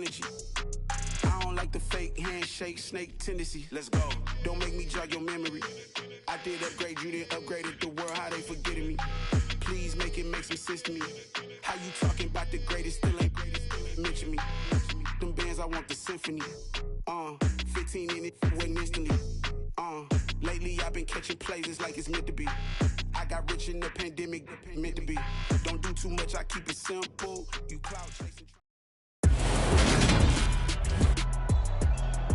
energy. I don't like the fake handshake snake tendency. Let's go. Don't make me jog your memory. I did upgrade you, then upgraded the world. How they forgetting me? Please make it make some sense to me. How you talking about the greatest? Still ain't greatest. Mention me. Them bands, I want the symphony. 15 in it, wasn't instantly. Lately I've been catching plays, it's like it's meant to be. I got rich in the pandemic, meant to be. Don't do too much, I keep it simple. You cloud chasing.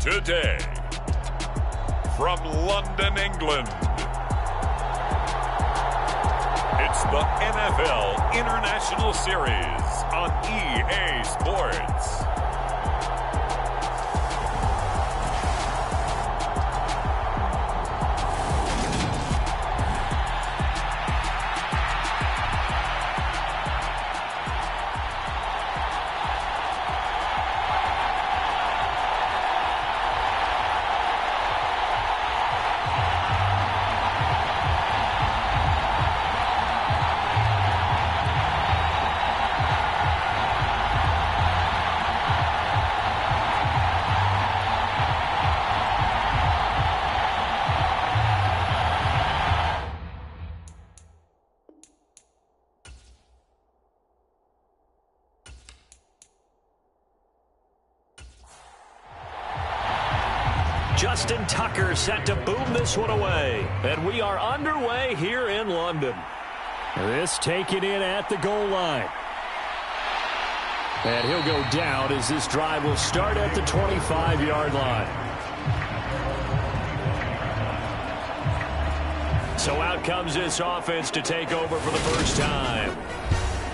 Today, from London, England, it's the NFL International Series on EA Sports. Justin Tucker set to boom this one away. And we are underway here in London. This taken in at the goal line. And he'll go down as this drive will start at the 25-yard line. So out comes this offense to take over for the first time.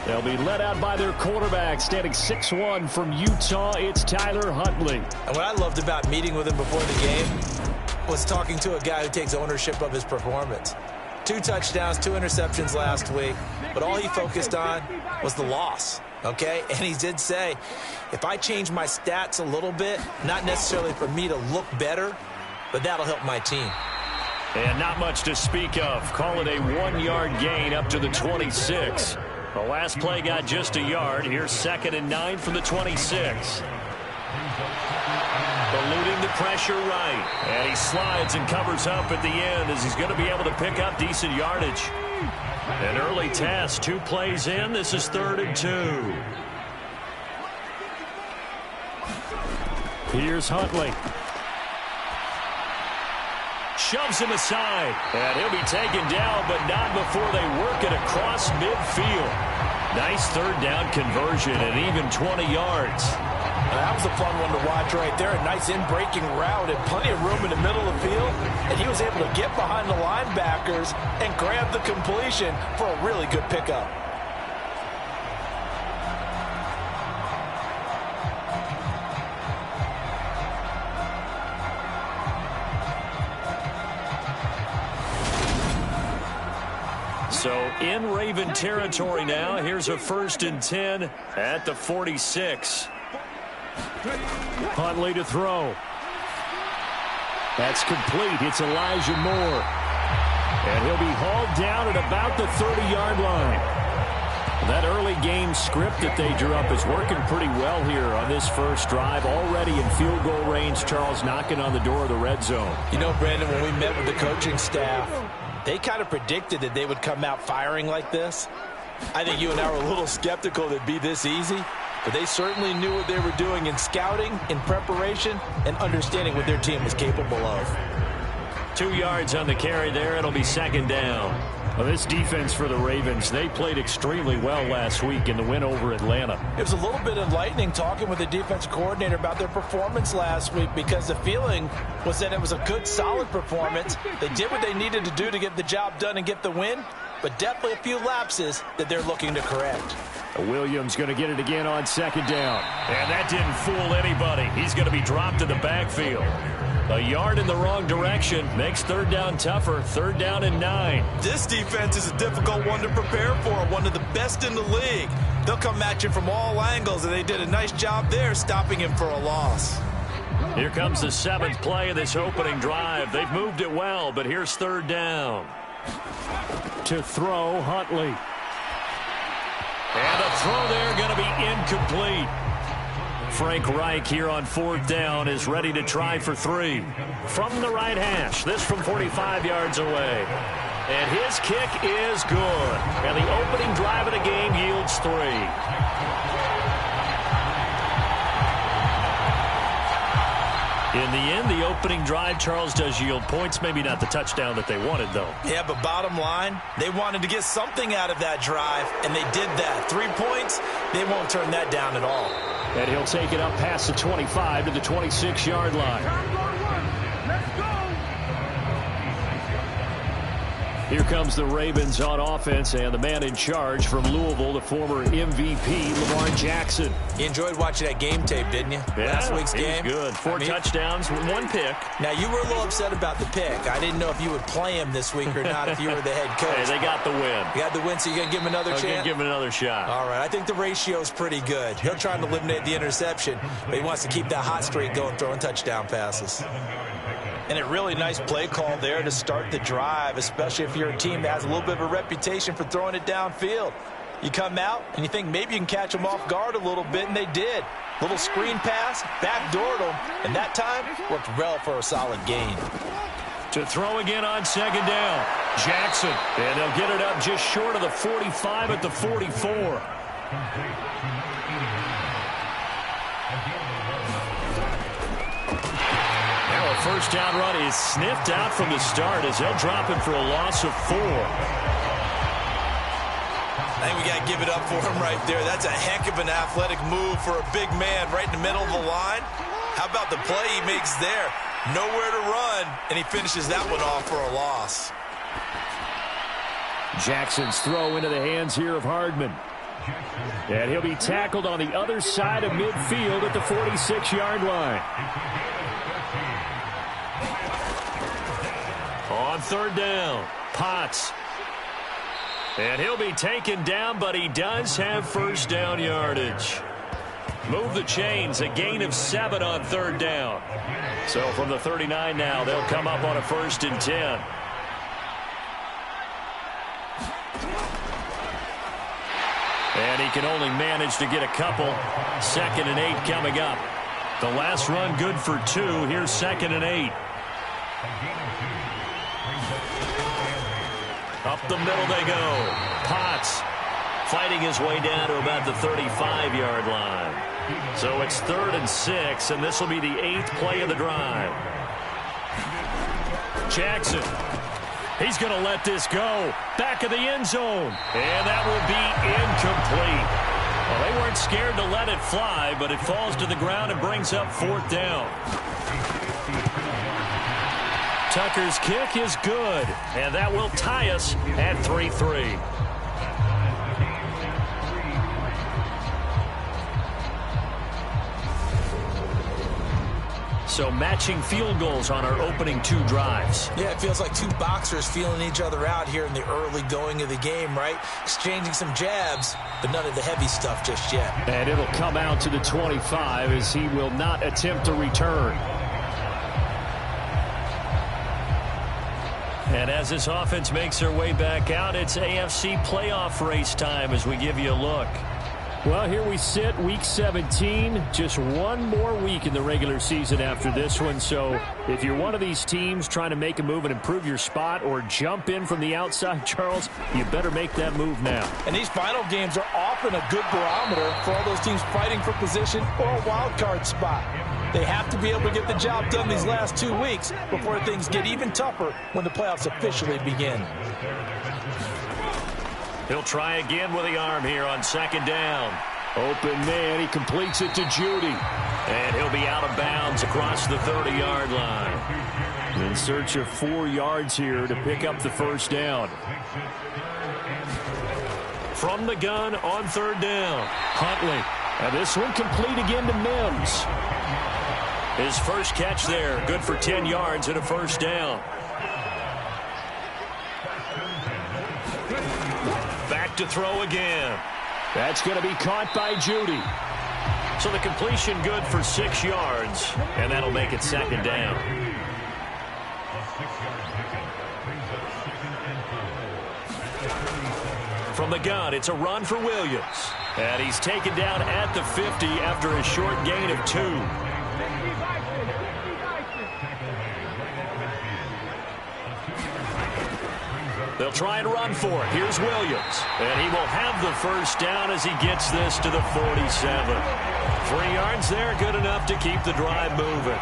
They'll be led out by their quarterback, standing 6'1" from Utah. It's Tyler Huntley. And what I loved about meeting with him before the game was talking to a guy who takes ownership of his performance. 2 touchdowns, 2 interceptions last week, but all he focused on was the loss, okay? And he did say, if I change my stats a little bit, not necessarily for me to look better, but that'll help my team. And not much to speak of. Call it a 1-yard gain up to the 26. The last play got just a yard. Here's 2nd and 9 from the 26. Eluding the pressure right. And he slides and covers up at the end as he's going to be able to pick up decent yardage. An early test. 2 plays in. This is 3rd and 2. Here's Huntley. Shoves him aside. And he'll be taken down, but not before they work it across midfield. Nice 3rd down conversion and even 20 yards. That was a fun one to watch right there. A nice in-breaking route and plenty of room in the middle of the field. And he was able to get behind the linebackers and grab the completion for a really good pickup. So in Raven territory now. Here's a 1st and 10 at the 46. Huntley to throw. That's complete. It's Elijah Moore. And he'll be hauled down at about the 30-yard line. That early game script that they drew up is working pretty well here on this first drive. Already in field goal range, Charles, knocking on the door of the red zone. You know, Brandon, when we met with the coaching staff, they kind of predicted that they would come out firing like this. I think you and I were a little skeptical that it'd be this easy, but they certainly knew what they were doing in scouting, in preparation, and understanding what their team was capable of. 2 yards on the carry there. It'll be 2nd down. Well, this defense for the Ravens, they played extremely well last week in the win over Atlanta. It was a little bit enlightening talking with the defense coordinator about their performance last week, because the feeling was that it was a good, solid performance. They did what they needed to do to get the job done and get the win, but definitely a few lapses that they're looking to correct. Williams going to get it again on 2nd down. And that didn't fool anybody. He's going to be dropped in the backfield. A yard in the wrong direction makes 3rd down tougher. 3rd down and 9. This defense is a difficult one to prepare for, one of the best in the league. They'll come at you from all angles, and they did a nice job there stopping him for a loss. Here comes the 7th play of this opening drive. They've moved it well, but here's 3rd down. To throw, Huntley. And a throw there going to be incomplete. Frank Reich here on 4th down is ready to try for 3. From the right hash, this from 45 yards away. And his kick is good. And the opening drive of the game yields 3. In the end, the opening drive, Charles, does yield points. Maybe not the touchdown that they wanted, though. Yeah, but bottom line, they wanted to get something out of that drive, and they did that. 3 points, they won't turn that down at all. And he'll take it up past the 25 to the 26-yard line. Here comes the Ravens on offense, and the man in charge from Louisville, the former MVP, Lamar Jackson. You enjoyed watching that game tape, didn't you? Yeah, Last week's game. Good. 4 touchdowns, 1 pick. Now, you were a little upset about the pick. I didn't know if you would play him this week or not if you were the head coach. Hey, they got the win. You got the win, so you're going to give him another chance? I'm going to give him another shot. All right. I think the ratio is pretty good. He'll try to eliminate the interception, but he wants to keep that hot streak going, throwing touchdown passes. And a really nice play call there to start the drive, especially if you're a team that has a little bit of a reputation for throwing it downfield. You come out and you think maybe you can catch them off guard a little bit, and they did. Little screen pass, backdoored them, and that time worked well for a solid gain. To throw again on 2nd down, Jackson. And they'll get it up just short of the 45 at the 44. First down run is sniffed out from the start as they'll drop him for a loss of 4. I think we got to give it up for him right there. That's a heck of an athletic move for a big man right in the middle of the line. How about the play he makes there? Nowhere to run, and he finishes that one off for a loss. Jackson's throw into the hands here of Hardman. And he'll be tackled on the other side of midfield at the 46-yard line. On 3rd down, Potts. And he'll be taken down, but he does have first down yardage. Move the chains, a gain of 7 on 3rd down. So from the 39 now, they'll come up on a 1st and 10. And he can only manage to get a couple. 2nd and 8 coming up. The last run good for 2. Here's 2nd and 8. Up the middle they go. Potts fighting his way down to about the 35-yard line. So it's 3rd and 6, and this will be the 8th play of the drive. Jackson. He's going to let this go. Back of the end zone. And that will be incomplete. Well, they weren't scared to let it fly, but it falls to the ground and brings up 4th down. Tucker's kick is good, and that will tie us at 3-3. So matching field goals on our opening 2 drives. Yeah, it feels like 2 boxers feeling each other out here in the early going of the game, right? Exchanging some jabs, but none of the heavy stuff just yet. And it'll come out to the 25 as he will not attempt to return. And as this offense makes their way back out, it's AFC playoff race time as we give you a look. Well, here we sit, Week 17. Just one more week in the regular season after this one. So if you're one of these teams trying to make a move and improve your spot or jump in from the outside, Charles, you better make that move now. And these final games are often a good barometer for all those teams fighting for position or a wild card spot. They have to be able to get the job done these last 2 weeks before things get even tougher when the playoffs officially begin. He'll try again with the arm here on 2nd down. Open man, he completes it to Judy. And he'll be out of bounds across the 30-yard line. In search of 4 yards here to pick up the first down. From the gun on 3rd down, Huntley. And this one complete again to Mims. His first catch there, good for 10 yards and a first down. Back to throw again. That's going to be caught by Judy. So the completion good for 6 yards, and that'll make it 2nd down. From the gun, it's a run for Williams. And he's taken down at the 50 after a short gain of 2. They'll try and run for it. Here's Williams. And he will have the first down as he gets this to the 47. 3 yards there, good enough to keep the drive moving.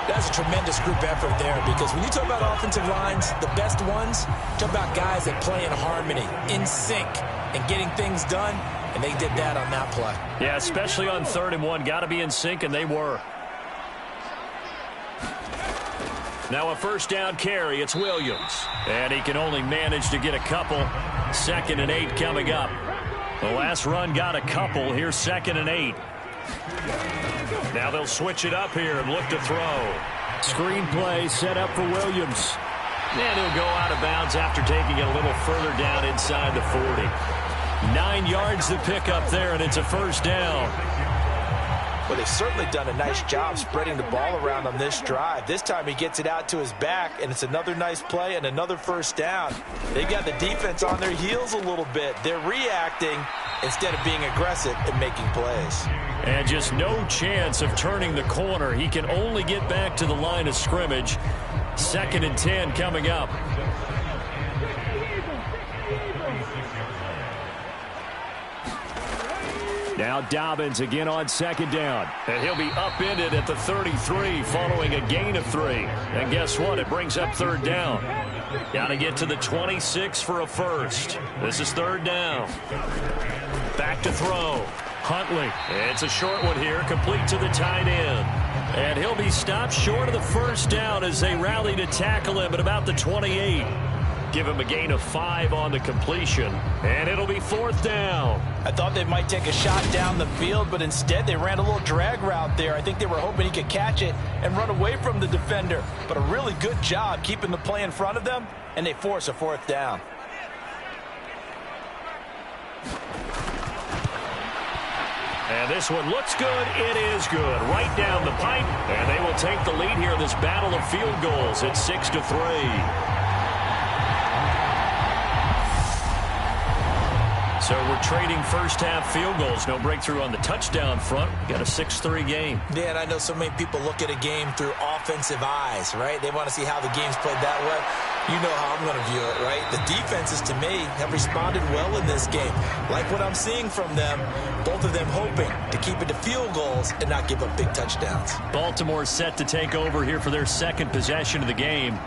That's a tremendous group effort there, because when you talk about offensive lines, the best ones, talk about guys that play in harmony, in sync, and getting things done, and they did that on that play. Yeah, especially on 3rd and 1. Got to be in sync, and they were. Now a first down carry. It's Williams. And he can only manage to get a couple. 2nd and 8 coming up. The last run got a couple. Here's 2nd and 8. Now they'll switch it up here and look to throw. Screen play set up for Williams. And he'll go out of bounds after taking it a little further down inside the 40. 9 yards to pick up there, and it's a first down. Well, they've certainly done a nice job spreading the ball around on this drive. This time he gets it out to his back, and it's another nice play and another first down. They've got the defense on their heels a little bit. They're reacting instead of being aggressive and making plays. And just no chance of turning the corner. He can only get back to the line of scrimmage. 2nd and 10 coming up. Now Dobbins again on 2nd down. And he'll be upended at the 33 following a gain of 3. And guess what? It brings up 3rd down. Got to get to the 26 for a first. This is 3rd down. Back to throw. Huntley. It's a short one here, complete to the tight end. And he'll be stopped short of the first down as they rally to tackle him at about the 28. Give him a gain of 5 on the completion, and it'll be 4th down. I thought they might take a shot down the field, but instead they ran a little drag route there. I think they were hoping he could catch it and run away from the defender. But a really good job keeping the play in front of them, and they force a 4th down. And this one looks good. It is good. Right down the pipe. And they will take the lead here in this battle of field goals. It's 6-3. So we're trading first-half field goals. No breakthrough on the touchdown front. Got a 6-3 game. Yeah, and I know so many people look at a game through offensive eyes, right? They want to see how the game's played that way. You know how I'm going to view it, right? The defenses, to me, have responded well in this game. Like what I'm seeing from them, both of them hoping to keep it to field goals and not give up big touchdowns. Baltimore set to take over here for their 2nd possession of the game.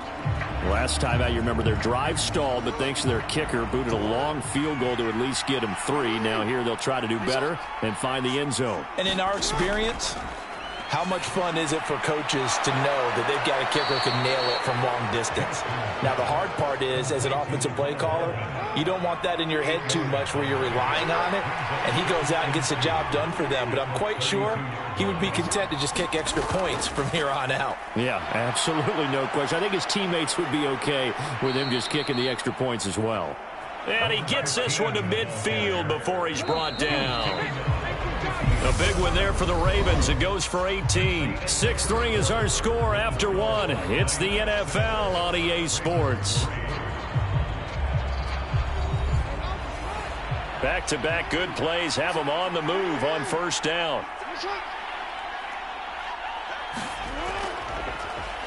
Last time out, you remember their drive stalled, but thanks to their kicker, booted a long field goal to at least get them 3. Now here they'll try to do better and find the end zone. And in our experience, how much fun is it for coaches to know that they've got a kicker who can nail it from long distance? Now, the hard part is, as an offensive play caller, you don't want that in your head too much where you're relying on it, and he goes out and gets the job done for them. But I'm quite sure he would be content to just kick extra points from here on out. Yeah, absolutely no question. I think his teammates would be okay with him just kicking the extra points as well. And he gets this one to midfield before he's brought down. A big one there for the Ravens. It goes for 18. 6-3 is our score after 1. It's the NFL on EA Sports. Back-to-back good plays have them on the move on first down.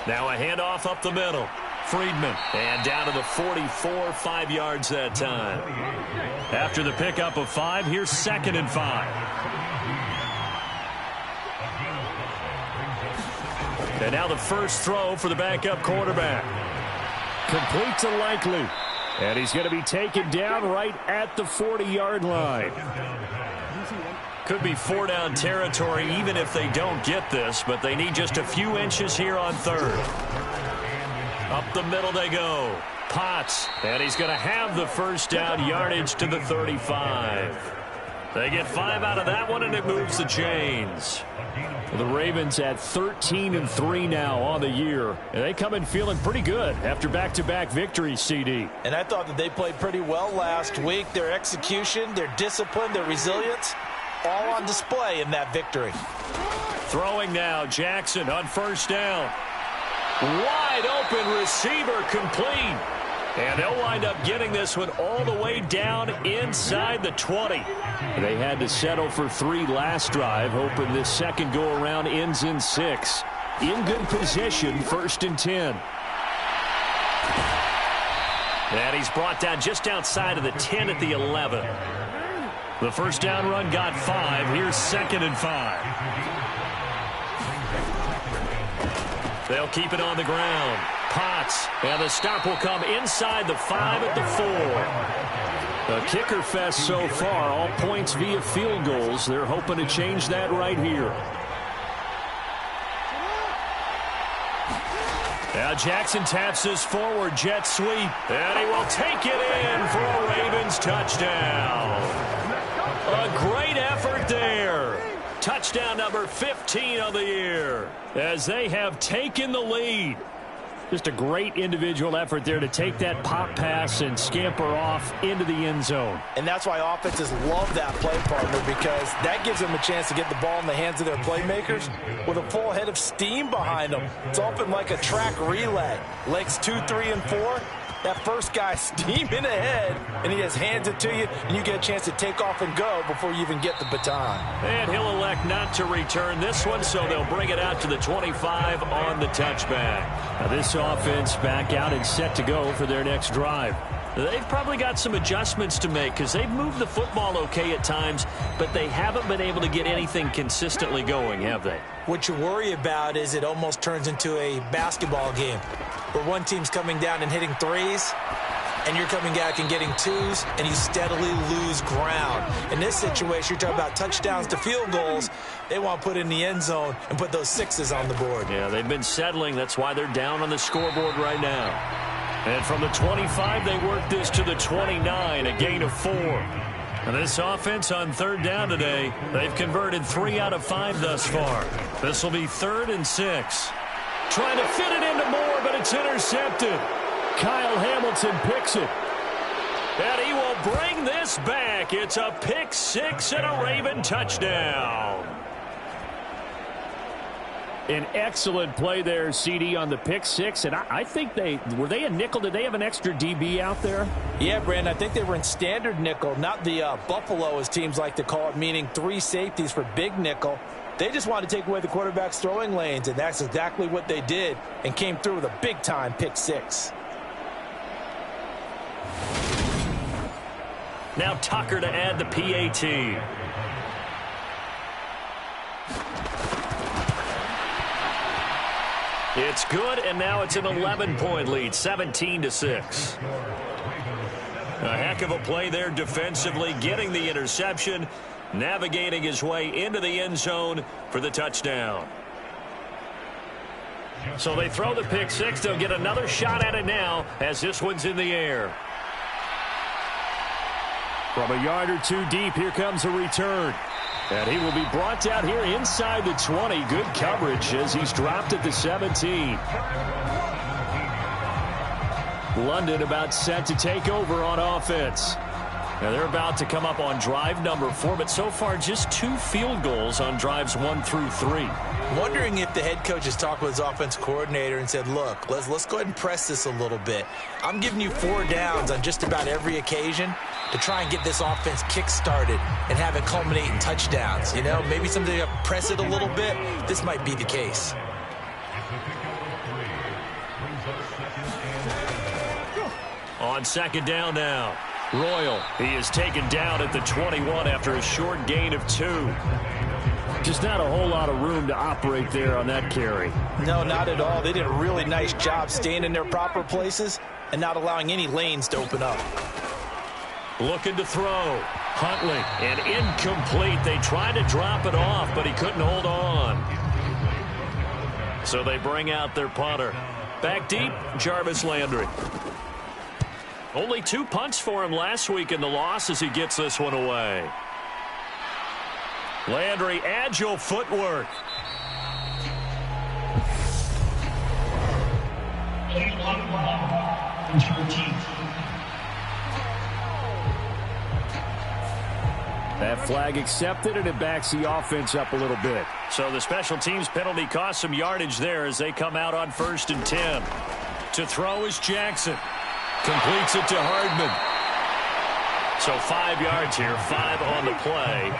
Now a handoff up the middle. Friedman, and down to the 44, 5 yards that time. After the pickup of 5, here's 2nd and 5. And now the first throw for the backup quarterback. Complete to Likely. And he's going to be taken down right at the 40-yard line. Could be 4-down territory even if they don't get this, but they need just a few inches here on 3rd. Up the middle they go. Potts, and he's going to have the first down, yardage to the 35. They get 5 out of that one, and it moves the chains. The Ravens at 13-3 now on the year. And they come in feeling pretty good after back-to-back victories, CD. And I thought that they played pretty well last week. Their execution, their discipline, their resilience, all on display in that victory. Throwing now, Jackson on first down. Wide open receiver complete. And they'll wind up getting this one all the way down inside the 20. They had to settle for 3 last drive, hoping this second go-around ends in 6. In good position, 1st and 10. And he's brought down just outside of the 10 at the 11. The first down run got 5. Here's 2nd and 5. They'll keep it on the ground. Potts, and the stop will come inside the 5 at the 4. A kicker fest so far, all points via field goals. They're hoping to change that right here. Now Jackson taps this forward jet sweep, and he will take it in for a Ravens touchdown. A great effort there. Touchdown number 15 of the year as they have taken the lead. Just a great individual effort there to take that pop pass and scamper off into the end zone. And that's why offenses love that play, partner, because that gives them a chance to get the ball in the hands of their playmakers with a full head of steam behind them. It's often like a track relay. Legs 2, 3, and 4. That first guy steaming ahead, and he just hands it to you, and you get a chance to take off and go before you even get the baton. And he'll elect not to return this one, so they'll bring it out to the 25 on the touchback. Now this offense back out and set to go for their next drive. They've probably got some adjustments to make because they've moved the football okay at times, but they haven't been able to get anything consistently going, have they? What you worry about is it almost turns into a basketball game where one team's coming down and hitting threes, and you're coming back and getting twos, and you steadily lose ground. In this situation, you're talking about touchdowns to field goals. They want to put in the end zone and put those 6s on the board. Yeah, they've been settling. That's why they're down on the scoreboard right now. And from the 25, they work this to the 29, a gain of 4. And this offense on 3rd down today, they've converted 3 out of 5 thus far. This will be 3rd and 6. Trying to fit it into Moore, but it's intercepted. Kyle Hamilton picks it. And he will bring this back. It's a pick 6 and a Raven touchdown. An excellent play there, CD, on the pick 6. And I think were they a nickel? Did they have an extra DB out there? Yeah, Brandon, I think they were in standard nickel, not the Buffalo, as teams like to call it, meaning 3 safeties for big nickel. They just wanted to take away the quarterback's throwing lanes, and that's exactly what they did and came through with a big-time pick 6. Now Tucker to add the PAT. It's good, and now it's an 11-point lead, 17-6. A heck of a play there defensively, getting the interception, navigating his way into the end zone for the touchdown. So they throw the pick 6. They'll get another shot at it now as this one's in the air. From a yard or 2 deep, here comes a return. And he will be brought down here inside the 20. Good coverage as he's dropped at the 17. London about set to take over on offense. Now they're about to come up on drive number 4, but so far just 2 field goals on drives 1 through 3. Wondering if the head coach has talked with his offense coordinator and said, look, let's go ahead and press this a little bit. I'm giving you 4 downs on just about every occasion to try and get this offense kick-started and have it culminate in touchdowns. You know, maybe something to press it a little bit. This might be the case. On 2nd down now. Royal, he is taken down at the 21 after a short gain of 2. Just not a whole lot of room to operate there on that carry. No, not at all. They did a really nice job staying in their proper places and not allowing any lanes to open up. Looking to throw. Huntley, and incomplete. They tried to drop it off, but he couldn't hold on. So they bring out their punter. Back deep, Jarvis Landry. Only 2 punts for him last week in the loss as he gets this one away. Landry, agile footwork. That flag accepted, and it backs the offense up a little bit. So the special teams penalty cost some yardage there as they come out on 1st and 10. To throw is Jackson. Completes it to Hardman. So 5 yards here, 5 on the play,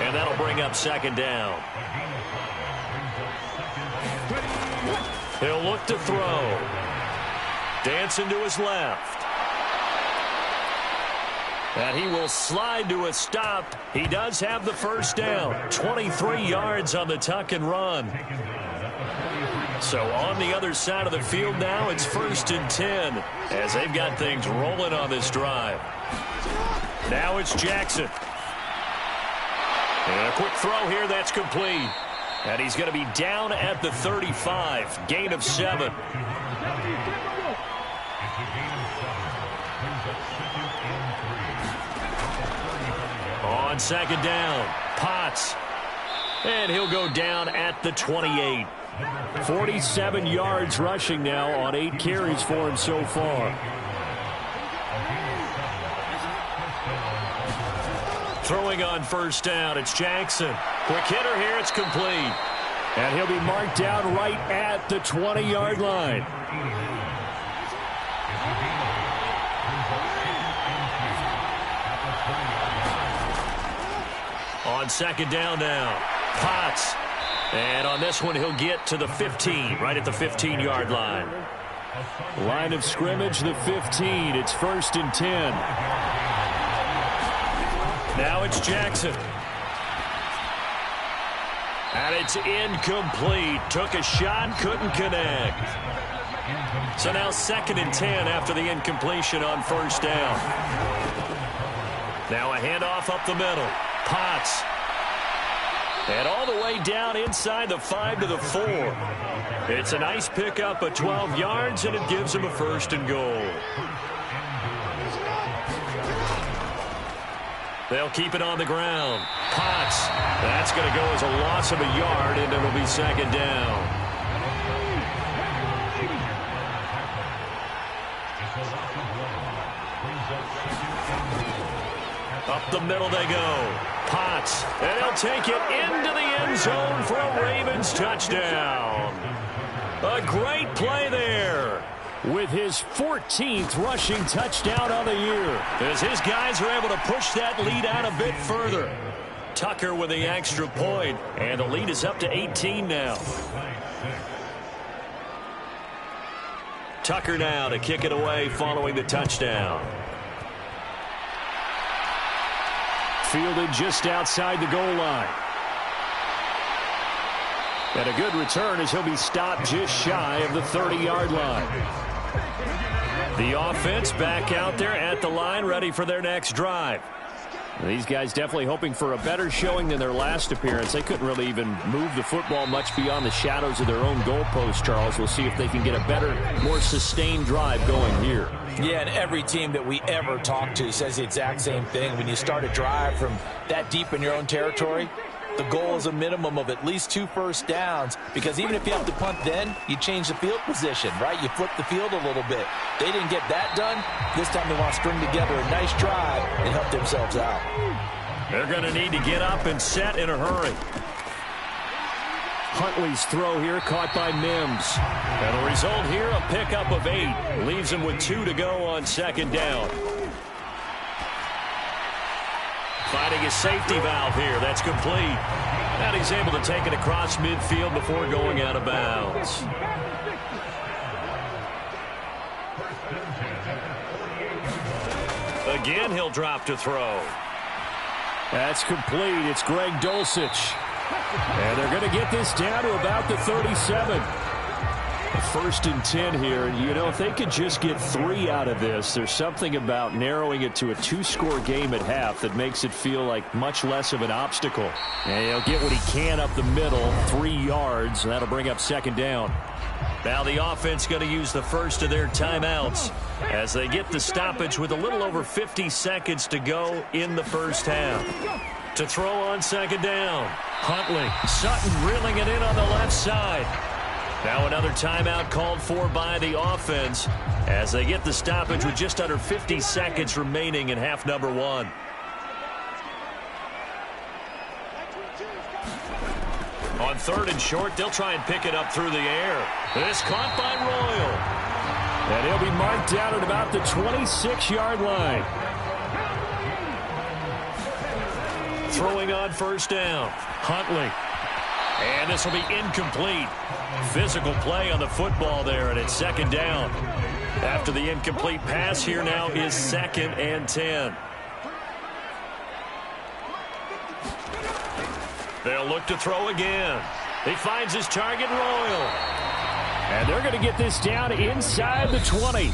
and that'll bring up second down. He'll look to throw. Dancing to his left. And he will slide to a stop. He does have the first down. 23 yards on the tuck and run. So on the other side of the field now, it's 1st and 10 as they've got things rolling on this drive. Now it's Jackson. And a quick throw here, that's complete. And he's going to be down at the 35. Gain of 7. On second down, Potts. And he'll go down at the 28. 47 yards rushing now on 8 carries for him so far. Throwing on first down, it's Jackson. Quick hitter here, it's complete. And he'll be marked down right at the 20-yard line. On second down now, Potts. And on this one, he'll get to the 15, right at the 15-yard line. Line of scrimmage, the 15. It's 1st and 10. Now it's Jackson. And it's incomplete. Took a shot, couldn't connect. So now 2nd and 10 after the incompletion on first down. Now a handoff up the middle. Potts. And all the way down inside the 5 to the 4. It's a nice pickup of 12 yards, and it gives him a 1st and goal. They'll keep it on the ground. Potts. That's going to go as a loss of a yard, and it'll be second down. Up the middle they go. Potts, and he'll take it into the end zone for a Ravens touchdown. A great play there with his 14th rushing touchdown on the year, as his guys are able to push that lead out a bit further. Tucker with the extra point, and the lead is up to 18 now. Tucker now to kick it away following the touchdown. Fielded just outside the goal line. And a good return as he'll be stopped just shy of the 30-yard line. The offense back out there at the line, ready for their next drive. These guys definitely hoping for a better showing than their last appearance. They couldn't really even move the football much beyond the shadows of their own goalpost, Charles. We'll see if they can get a better, more sustained drive going here. Yeah, and every team that we ever talk to says the exact same thing. When you start a drive from that deep in your own territory, the goal is a minimum of at least 2 first downs, because even if you have to punt then, you change the field position, right? You flip the field a little bit. They didn't get that done. This time they want to string together a nice drive and help themselves out. They're going to need to get up and set in a hurry. Huntley's throw here caught by Mims. And the result here, a pickup of 8. Leaves him with 2 to go on second down. Finding his safety valve here. That's complete. And he's able to take it across midfield before going out of bounds. Again, he'll drop to throw. That's complete. It's Greg Dulcich. And they're going to get this down to about the 37. 1st and 10 here. And, you know, if they could just get 3 out of this, there's something about narrowing it to a 2-score game at half that makes it feel like much less of an obstacle. And he'll get what he can up the middle, 3 yards, and that'll bring up second down. Now the offense going to use the first of their timeouts as they get the stoppage with a little over 50 seconds to go in the first half. To throw on second down, Huntley. Sutton reeling it in on the left side. Now another timeout called for by the offense as they get the stoppage with just under 50 seconds remaining in half number 1. On 3rd and short, they'll try and pick it up through the air. This caught by Royal. And he'll be marked down at about the 26-yard line. Throwing on first down. Huntley. And this will be incomplete. Physical play on the football there, and it's second down. After the incomplete pass, here now is 2nd and 10. They'll look to throw again. He finds his target, Royal. And they're going to get this down inside the 20.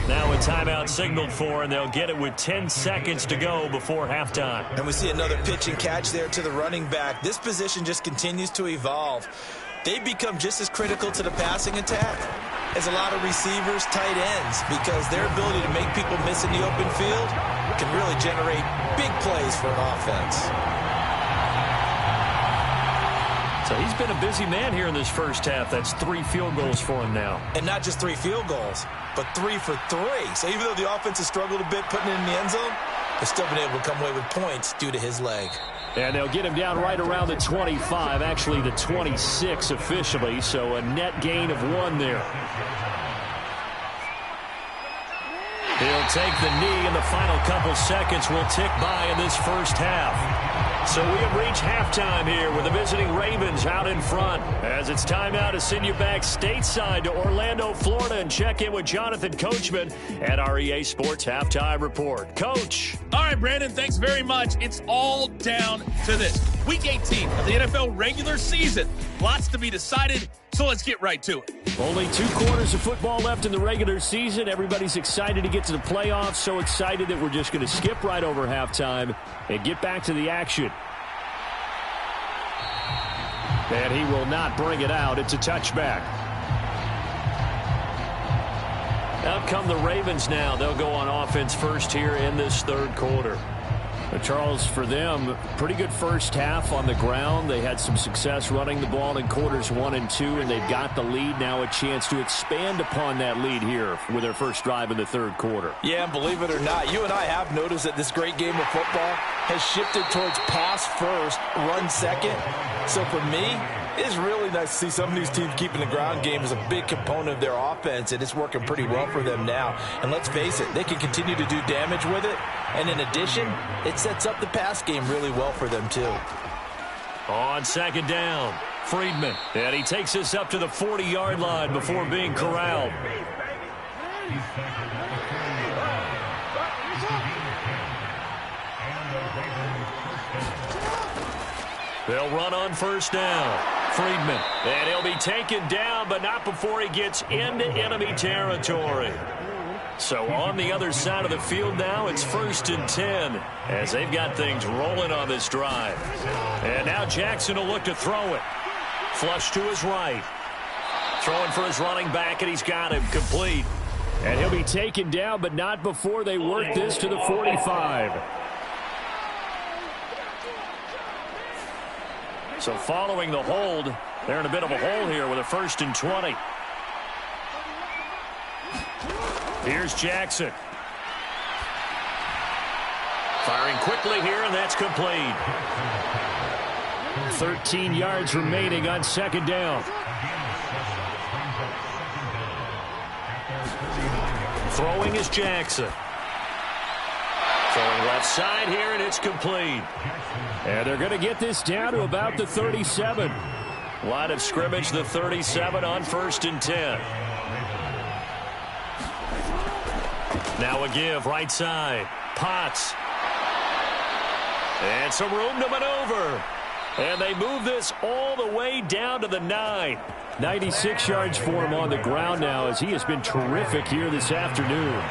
Now a timeout signaled for, and they'll get it with 10 seconds to go before halftime. And we see another pitch and catch there to the running back. This position just continues to evolve. They become just as critical to the passing attack as a lot of receivers, tight ends, because their ability to make people miss in the open field can really generate big plays for an offense. So he's been a busy man here in this first half. That's 3 field goals for him now. And not just 3 field goals, but 3 for 3. So even though the offense has struggled a bit putting it in the end zone, they've still been able to come away with points due to his leg. And they'll get him down right around the 25, actually the 26 officially, so a net gain of 1 there. He'll take the knee, and the final couple seconds will tick by in this first half. So we have reached halftime here with the visiting Ravens out in front. As it's time now to send you back stateside to Orlando, Florida, and check in with Jonathan Coachman at our EA Sports Halftime Report. Coach. All right, Brandon, thanks very much. It's all down to this. Week 18 of the NFL regular season. Lots to be decided, so let's get right to it. Only 2 quarters of football left in the regular season. Everybody's excited to get to the playoffs, so excited that we're just going to skip right over halftime and get back to the action. And he will not bring it out. It's a touchback. Out come the Ravens now. They'll go on offense first here in this third quarter. But Charles, for them, pretty good first half on the ground. They had some success running the ball in quarters 1 and 2, and they've got the lead. Now a chance to expand upon that lead here with their first drive in the third quarter. Yeah, and believe it or not, you and I have noticed that this great game of football has shifted towards pass first, run second. So for me, it's really nice to see some of these teams keeping the ground game as a big component of their offense, and it's working pretty well for them now. And let's face it, they can continue to do damage with it. And in addition, it sets up the pass game really well for them, too. On second down, Friedman. And he takes this up to the 40-yard line before being corralled. They'll run on first down. Friedman. And he'll be taken down, but not before he gets into enemy territory. So on the other side of the field now, it's 1st and 10 as they've got things rolling on this drive. And now Jackson will look to throw it. Flush to his right. Throwing for his running back, and he's got him complete. And he'll be taken down, but not before they work this to the 45. So following the hold, they're in a bit of a hole here with a 1st and 20. Here's Jackson. Firing quickly here, and that's complete. 13 yards remaining on second down. Throwing is Jackson. Throwing left side here, and it's complete. And they're going to get this down to about the 37. Line of scrimmage, the 37 on 1st and 10. Now a give, right side. Potts. And some room to maneuver. And they move this all the way down to the 9. 96 yards for him on the ground now as he has been terrific here this afternoon.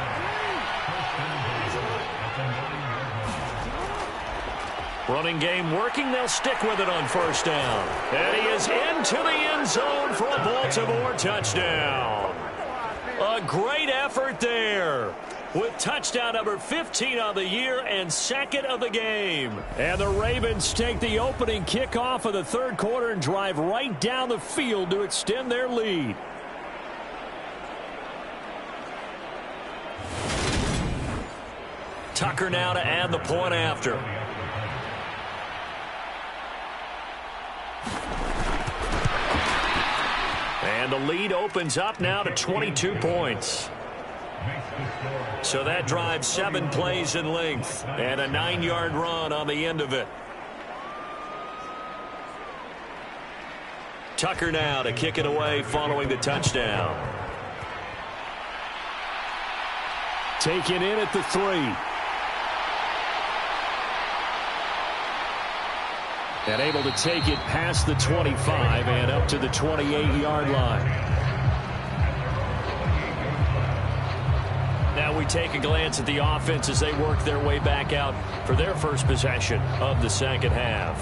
Running game working. They'll stick with it on first down. And he is into the end zone for a Baltimore touchdown. A great effort there with touchdown number 15 on the year and 2nd of the game. And the Ravens take the opening kickoff of the third quarter and drive right down the field to extend their lead. Tucker now to add the point after. And the lead opens up now to 22 points. So that drive 7 plays in length and a 9-yard run on the end of it. Tucker now to kick it away following the touchdown. Taken in at the 3. And able to take it past the 25 and up to the 28-yard line. Now we take a glance at the offense as they work their way back out for their first possession of the second half.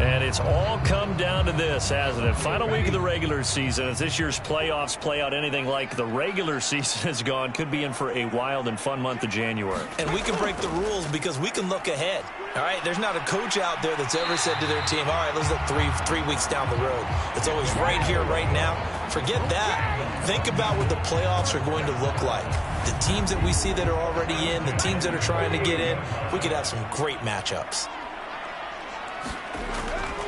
And it's all come down to this, hasn't it? Final week of the regular season. As this year's playoffs play out anything like the regular season has gone, could be in for a wild and fun month of January. And we can break the rules because we can look ahead. All right, there's not a coach out there that's ever said to their team, all right, let's look three weeks down the road. It's always right here, right now. Forget that. Think about what the playoffs are going to look like. The teams that we see that are already in, the teams that are trying to get in, we could have some great matchups.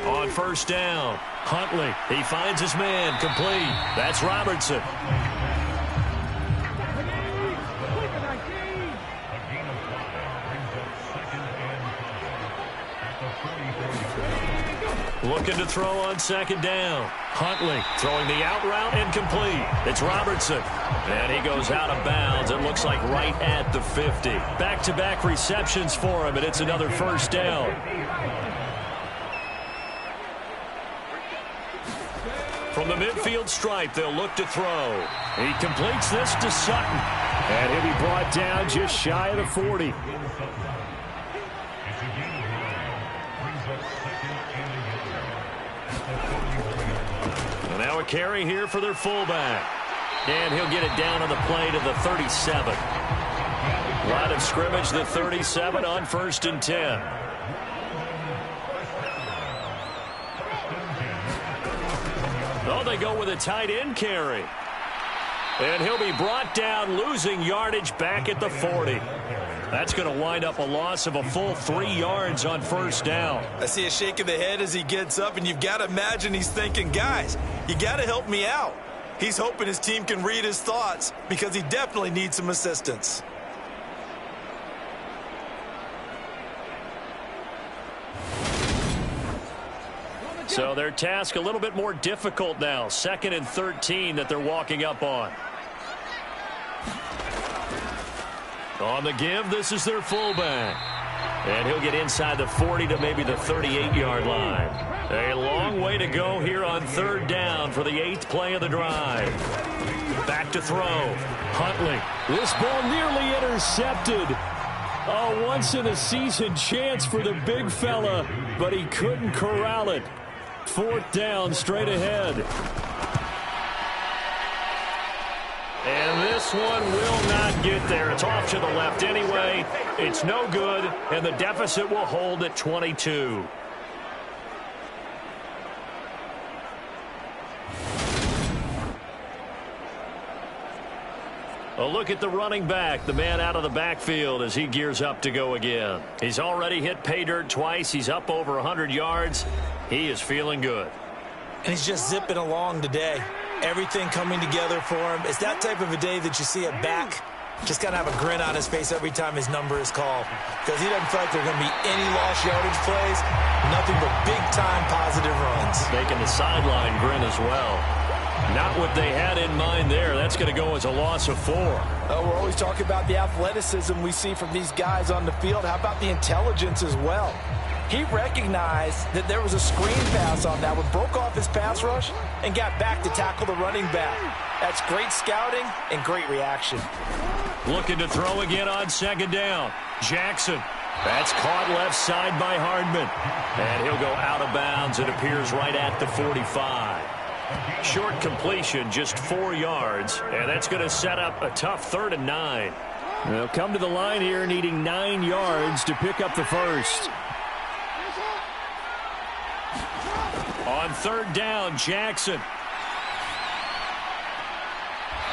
On first down, Huntley. He finds his man, complete. That's Robertson. Looking to throw on second down. Huntley throwing the out route and complete. It's Robertson. And he goes out of bounds. It looks like right at the 50. Back-to-back receptions for him, and it's another first down. From the midfield stripe, they'll look to throw. He completes this to Sutton. And he'll be brought down just shy of the 40. And now a carry here for their fullback. And he'll get it down on the play to the 37. Line of scrimmage, the 37 on 1st and 10. Oh, they go with a tight end carry. And he'll be brought down, losing yardage back at the 40. That's going to wind up a loss of a full 3 yards on first down. I see a shake of the head as he gets up, and you've got to imagine he's thinking, guys, you got to help me out. He's hoping his team can read his thoughts because he definitely needs some assistance. So their task a little bit more difficult now. 2nd and 13 that they're walking up on. On the give, this is their fullback. And he'll get inside the 40 to maybe the 38-yard line. A long way to go here on 3rd down for the 8th play of the drive. Back to throw. Huntley. This ball nearly intercepted. A once-in-a-season chance for the big fella, but he couldn't corral it. 4th down, straight ahead. And this one will not get there. It's off to the left anyway. It's no good, and the deficit will hold at 22. A look at the running back, the man out of the backfield as he gears up to go again. He's already hit pay dirt twice. He's up over 100 yards. He is feeling good. And he's just zipping along today. Everything coming together for him. It's that type of a day that you see a back just got to have a grin on his face every time his number is called, because he doesn't feel like there are going to be any lost yardage plays, nothing but big-time positive runs. Making the sideline grin as well. Not what they had in mind there. That's going to go as a loss of 4. We're always talking about the athleticism we see from these guys on the field. How about the intelligence as well? He recognized that there was a screen pass on that one, broke off his pass rush, and got back to tackle the running back. That's great scouting and great reaction. Looking to throw again on 2nd down. Jackson. That's caught left side by Hardman. And he'll go out of bounds. It appears right at the 45. Short completion, just 4 yards. And that's going to set up a tough 3rd and 9. They'll come to the line here needing 9 yards to pick up the first. On 3rd down, Jackson.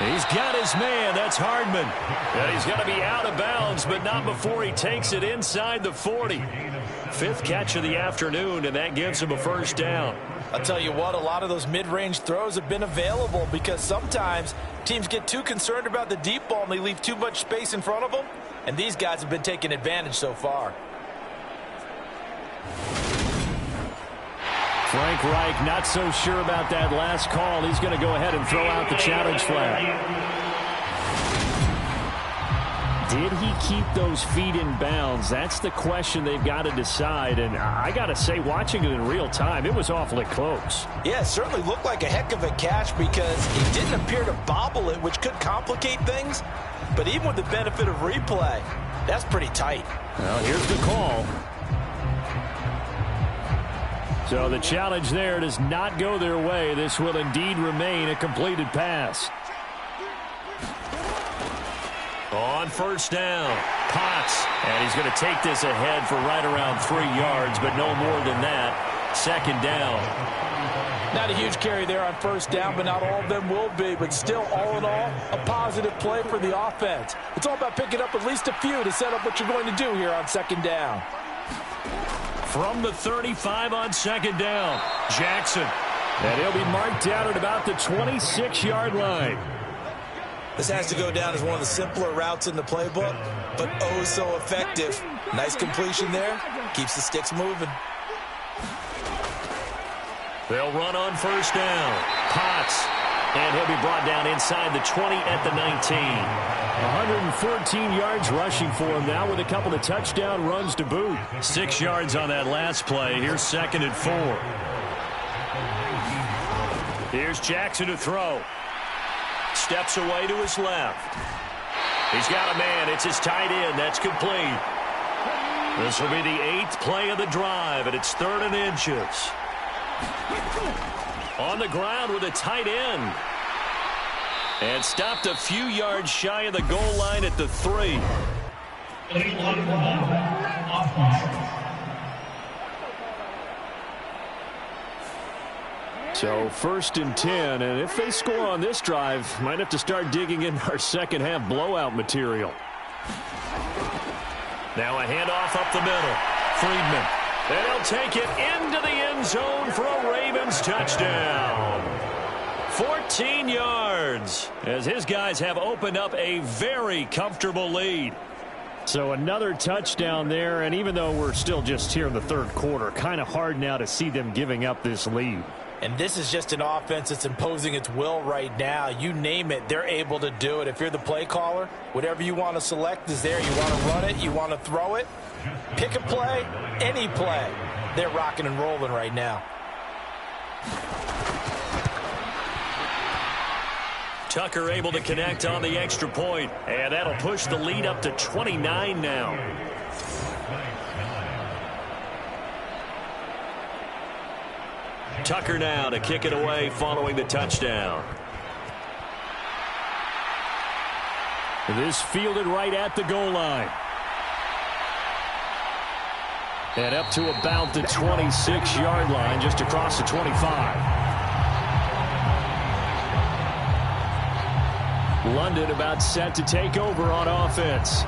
He's got his man. That's Hardman. And he's going to be out of bounds, but not before he takes it inside the 40. 5th catch of the afternoon, and that gives him a first down. I'll tell you what, a lot of those mid-range throws have been available because sometimes teams get too concerned about the deep ball and they leave too much space in front of them, and these guys have been taking advantage so far. Frank Reich not so sure about that last call. He's going to go ahead and throw out the challenge flag. Did he keep those feet in bounds? That's the question they've got to decide. And I got to say, watching it in real time, it was awfully close. Yeah, it certainly looked like a heck of a catch because he didn't appear to bobble it, which could complicate things. But even with the benefit of replay, that's pretty tight. Well, here's the call. So the challenge there does not go their way. This will indeed remain a completed pass. On first down, Potts, and he's going to take this ahead for right around 3 yards, but no more than that. Second down. Not a huge carry there on first down, but not all of them will be. But still, all in all, a positive play for the offense. It's all about picking up at least a few to set up what you're going to do here on second down. From the 35 on second down, Jackson. And he'll be marked down at about the 26-yard line. This has to go down as one of the simpler routes in the playbook, but oh so effective. Nice completion there. Keeps the sticks moving. They'll run on first down. Potts. And he'll be brought down inside the 20 at the 19. 114 yards rushing for him now with a couple of touchdown runs to boot. 6 yards on that last play. Here's 2nd and 4. Here's Jackson to throw. Steps away to his left. He's got a man. It's his tight end. That's complete. This will be the 8th play of the drive, and it's 3rd and inches. On the ground with a tight end. And stopped a few yards shy of the goal line at the 3. So 1st and 10, and if they score on this drive, might have to start digging in our second half blowout material. Now a handoff up the middle. Friedman. And he'll take it into the end zone for a Ravens touchdown. 14 yards as his guys have opened up a very comfortable lead. So another touchdown there, and even though we're still just here in the 3rd quarter, kind of hard now to see them giving up this lead. And this is just an offense that's imposing its will right now. You name it, they're able to do it. If you're the play caller, whatever you want to select is there. You want to run it, you want to throw it. Pick a play, any play. They're rocking and rolling right now. Tucker able to connect on the extra point, and that'll push the lead up to 29 now. Tucker now to kick it away following the touchdown. This fielded right at the goal line. And up to about the 26-yard line, just across the 25. London about set to take over on offense.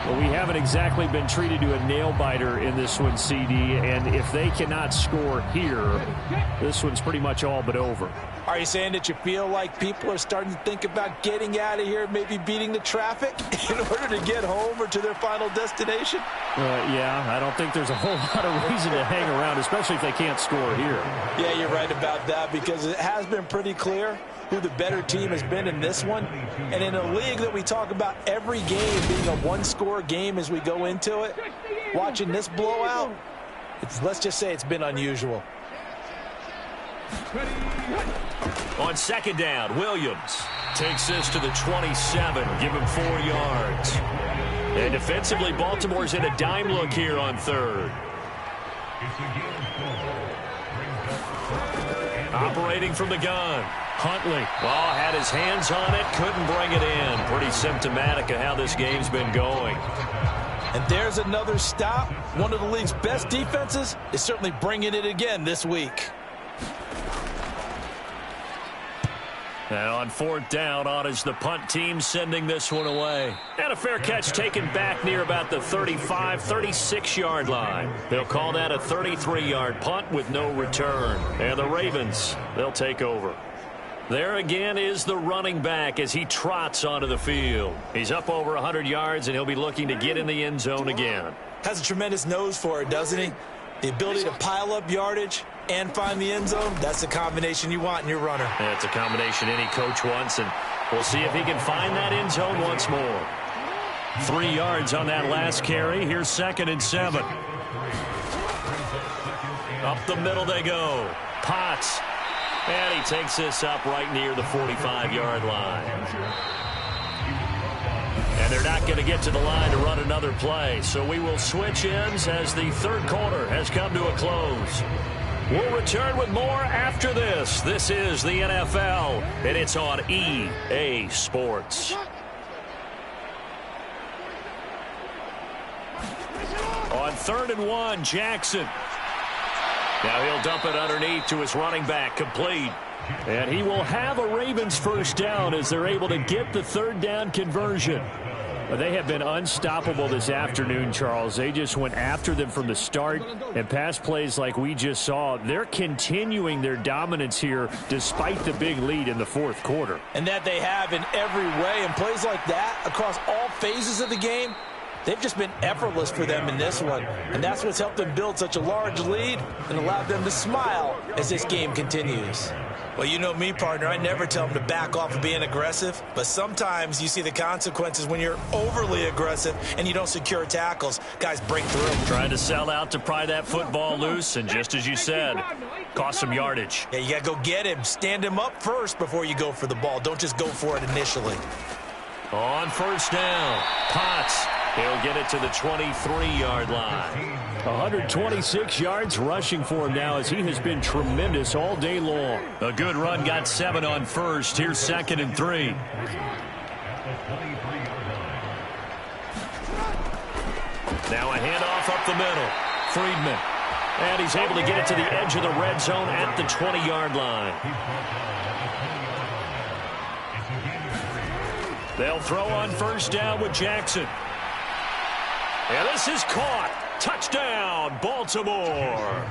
Well, we haven't exactly been treated to a nail-biter in this one, CD, and if they cannot score here, this one's pretty much all but over. Are you saying that you feel like people are starting to think about getting out of here, maybe beating the traffic in order to get home or to their final destination? Yeah, I don't think there's a whole lot of reason to hang around, especially if they can't score here. Yeah, you're right about that, because it has been pretty clear who the better team has been in this one. And in a league that we talk about every game being a one-score game as we go into it, watching this blowout, let's just say it's been unusual. On second down, Williams takes this to the 27, give him 4 yards. And defensively, Baltimore's in a dime look here on 3rd. Operating from the gun. Huntley. Well, had his hands on it, couldn't bring it in. Pretty symptomatic of how this game's been going. And there's another stop. One of the league's best defenses is certainly bringing it again this week. And on fourth down, on is the punt team sending this one away. And a fair catch taken back near about the 35, 36-yard line. They'll call that a 33-yard punt with no return. And the Ravens, they'll take over. There again is the running back as he trots onto the field. He's up over 100 yards, and he'll be looking to get in the end zone again. Has a tremendous nose for it, doesn't he? The ability to pile up yardage and find the end zone, that's the combination you want in your runner. Yeah, it's a combination any coach wants, and we'll see if he can find that end zone once more. 3 yards on that last carry. Here's 2nd and 7. Up the middle they go. Potts. And he takes this up right near the 45-yard line. And they're not going to get to the line to run another play. So we will switch ends as the third quarter has come to a close. We'll return with more after this. This is the NFL, and it's on EA Sports. On 3rd and 1, Jackson. Now he'll dump it underneath to his running back, complete. And he will have a Ravens first down as they're able to get the 3rd down conversion. They have been unstoppable this afternoon, Charles. They just went after them from the start, and pass plays like we just saw, they're continuing their dominance here despite the big lead in the 4th quarter. And that they have in every way, and plays like that across all phases of the game, they've just been effortless for them in this one. And that's what's helped them build such a large lead and allowed them to smile as this game continues. Well, you know me, partner. I never tell them to back off of being aggressive. But sometimes you see the consequences when you're overly aggressive and you don't secure tackles. Guys break through. Trying to sell out to pry that football loose. And just as you said, cost some yardage. Yeah, you got to go get him. Stand him up first before you go for the ball. Don't just go for it initially. On 1st down, Potts. He'll get it to the 23-yard line. 126 yards rushing for him now as he has been tremendous all day long. A good run, got 7 on 1st. Here's 2nd and 3. Now a handoff up the middle. Friedman. And he's able to get it to the edge of the red zone at the 20-yard line. They'll throw on 1st down with Jackson. And this is caught. Touchdown, Baltimore.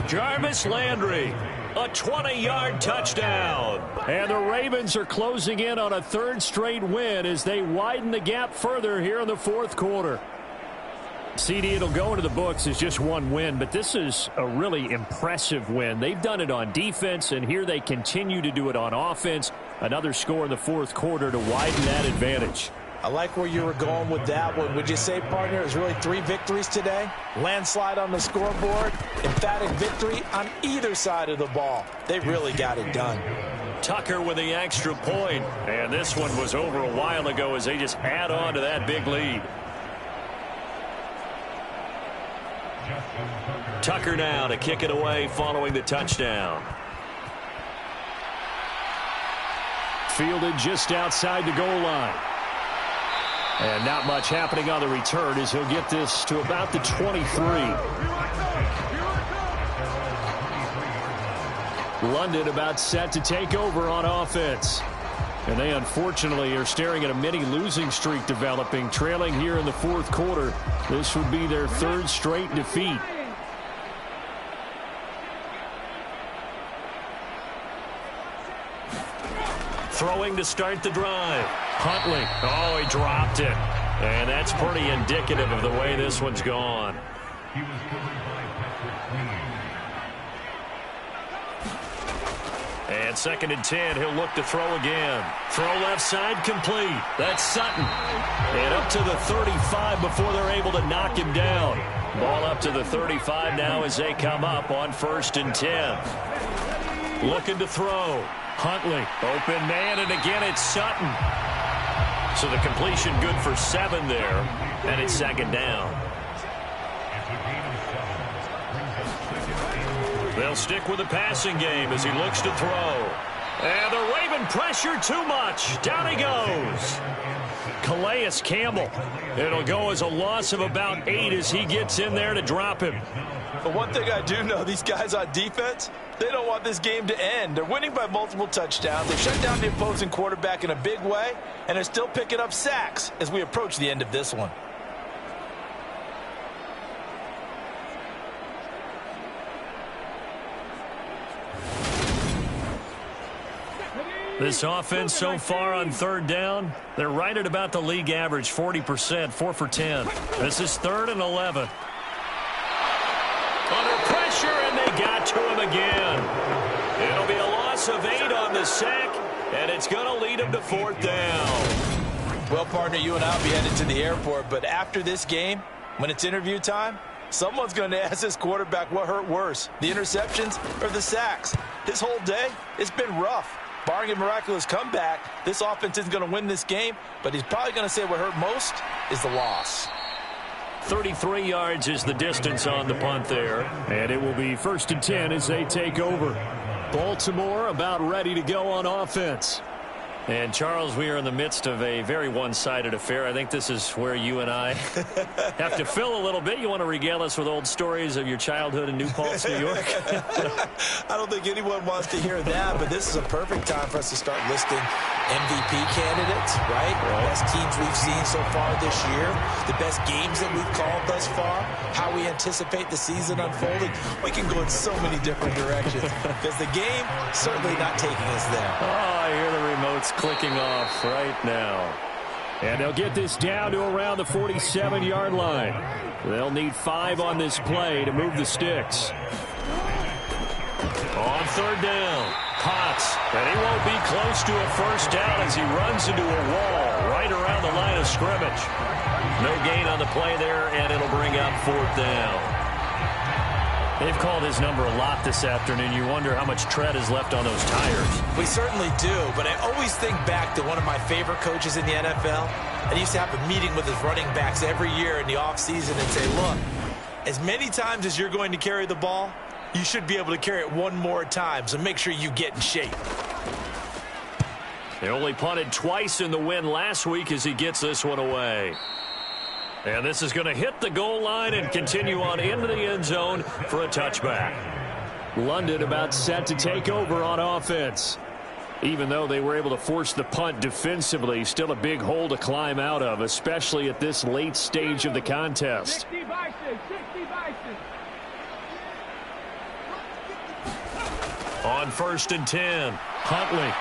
Jarvis Landry, a 20-yard touchdown. And the Ravens are closing in on a 3rd straight win as they widen the gap further here in the 4th quarter. CD, it'll go into the books as just one win, but this is a really impressive win. They've done it on defense, and here they continue to do it on offense. Another score in the 4th quarter to widen that advantage. I like where you were going with that one. Would you say, partner, it was really 3 victories today? Landslide on the scoreboard, emphatic victory on either side of the ball. They really got it done. Tucker with the extra point, and this one was over a while ago as they just add on to that big lead. Tucker now to kick it away following the touchdown. Fielded just outside the goal line. And not much happening on the return as he'll get this to about the 23. London about set to take over on offense. And they unfortunately are staring at a mini losing streak developing, trailing here in the 4th quarter. This would be their 3rd straight defeat. Throwing to start the drive. Huntley. Oh, he dropped it. And that's pretty indicative of the way this one's gone. And 2nd and 10, he'll look to throw again. Throw left side, complete. That's Sutton. And up to the 35 before they're able to knock him down. Ball up to the 35 now as they come up on 1st and 10. Looking to throw. Huntley, open man, and again it's Sutton. So the completion good for 7 there, and it's 2nd down. They'll stick with the passing game as he looks to throw. And the Raven pressure too much. Down he goes. Calais Campbell. It'll go as a loss of about 8 as he gets in there to drop him. But one thing I do know, these guys on defense, they don't want this game to end. They're winning by multiple touchdowns. They've shut down the opposing quarterback in a big way, and they're still picking up sacks as we approach the end of this one. This offense so far on third down, they're right at about the league average, 40%, 4 for 10. This is 3rd and 11. Under pressure, and they got to him again. It'll be a loss of 8 on the sack, and it's going to lead him to 4th down. Well, partner, you and I will be headed to the airport, but after this game, when it's interview time, someone's going to ask this quarterback what hurt worse, the interceptions or the sacks. His whole day, it's been rough. Barring a miraculous comeback, this offense isn't going to win this game, but he's probably going to say what hurt most is the loss. 33 yards is the distance on the punt there, and it will be 1st and 10 as they take over. Baltimore about ready to go on offense. And, Charles, we are in the midst of a very one-sided affair. I think this is where you and I have to fill a little bit. You want to regale us with old stories of your childhood in New Paltz, New York? I don't think anyone wants to hear that, but this is a perfect time for us to start listing MVP candidates, right? The best teams we've seen so far this year, the best games that we've called thus far, how we anticipate the season unfolding. We can go in so many different directions because the game certainly not taking us there. Oh, I hear the remotes clicking off right now. And they'll get this down to around the 47-yard line. They'll need 5 on this play to move the sticks. On 3rd down, Potts, and he won't be close to a 1st down as he runs into a wall right around the line of scrimmage. No gain on the play there, and it'll bring up 4th down. They've called his number a lot this afternoon. You wonder how much tread is left on those tires. We certainly do, but I always think back to one of my favorite coaches in the NFL. And he used to have a meeting with his running backs every year in the offseason and say, look, as many times as you're going to carry the ball, you should be able to carry it one more time, so make sure you get in shape. They only punted twice in the win last week as he gets this one away. And this is going to hit the goal line and continue on into the end zone for a touchback. London about set to take over on offense. Even though they were able to force the punt defensively, still a big hole to climb out of, especially at this late stage of the contest. 60 Bison, 60 Bison. On 1st and 10, Huntley.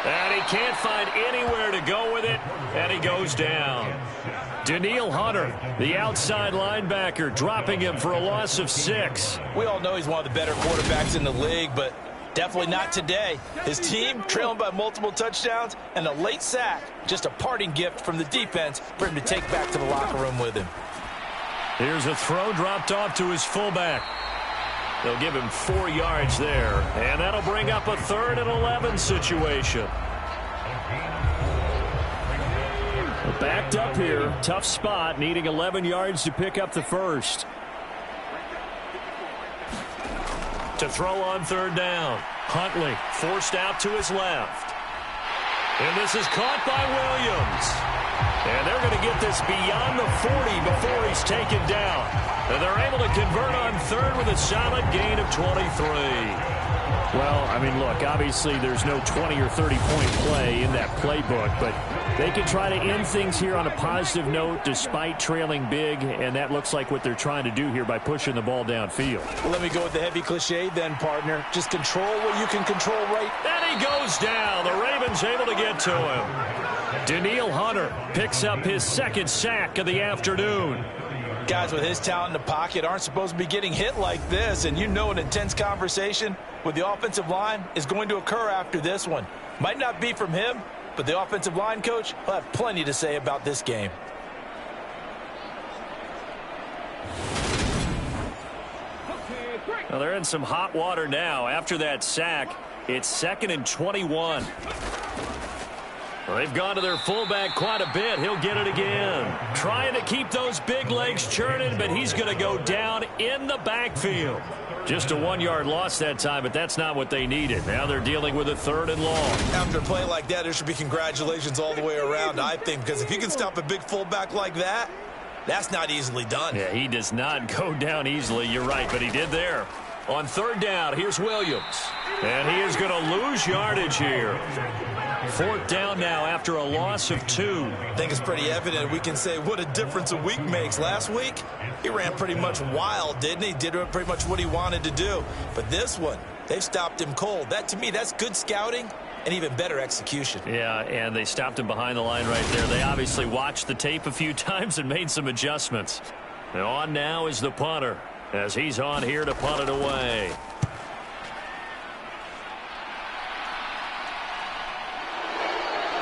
And he can't find anywhere to go with it, and he goes down. Daniil Hunter, the outside linebacker, dropping him for a loss of 6. We all know he's one of the better quarterbacks in the league, but definitely not today. His team trailing by multiple touchdowns and a late sack, just a parting gift from the defense for him to take back to the locker room with him. Here's a throw dropped off to his fullback. They'll give him 4 yards there, and that'll bring up a 3rd and 11 situation. Backed up here, tough spot, needing 11 yards to pick up the 1st. To throw on 3rd down, Huntley forced out to his left. And this is caught by Williams. And they're going to get this beyond the 40 before he's taken down. And they're able to convert on 3rd with a solid gain of 23. Well, I mean, look, obviously there's no 20 or 30-point play in that playbook, but they can try to end things here on a positive note despite trailing big, and that looks like what they're trying to do here by pushing the ball downfield. Well, let me go with the heavy cliche then, partner. Just control what you can control right. And he goes down. The Ravens able to get to him. Daniil Hunter picks up his 2nd sack of the afternoon. Guys with his talent in the pocket aren't supposed to be getting hit like this, and you know an intense conversation with the offensive line is going to occur after this one. Might not be from him, but the offensive line coach will have plenty to say about this game. Well, they're in some hot water now. After that sack, it's 2nd and 21. Well, they've gone to their fullback quite a bit. He'll get it again. Trying to keep those big legs churning, but he's going to go down in the backfield. Just a 1-yard loss that time, but that's not what they needed. Now they're dealing with a 3rd and long. After a play like that, there should be congratulations all the way around, I think, because if you can stop a big fullback like that, that's not easily done. Yeah, he does not go down easily. You're right, but he did there. On 3rd down, here's Williams. And he is going to lose yardage here. 4th down now after a loss of 2. I think it's pretty evident. We can say what a difference a week makes. Last week, he ran pretty much wild, didn't he? Did pretty much what he wanted to do. But this one, they've stopped him cold. That, to me, that's good scouting and even better execution. Yeah, and they stopped him behind the line right there. They obviously watched the tape a few times and made some adjustments. And on now is the punter, as he's on here to punt it away.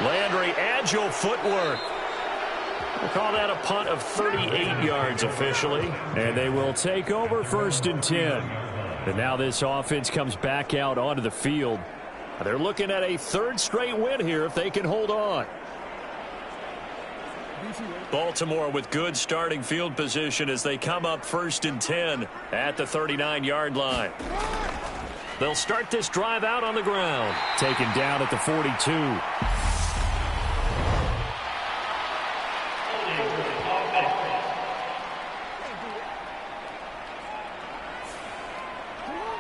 Landry, agile footwork. We'll call that a punt of 38 yards officially. And they will take over 1st and 10. And now this offense comes back out onto the field. They're looking at a 3rd straight win here if they can hold on. Baltimore with good starting field position as they come up 1st and 10 at the 39-yard line. They'll start this drive out on the ground. Taken down at the 42.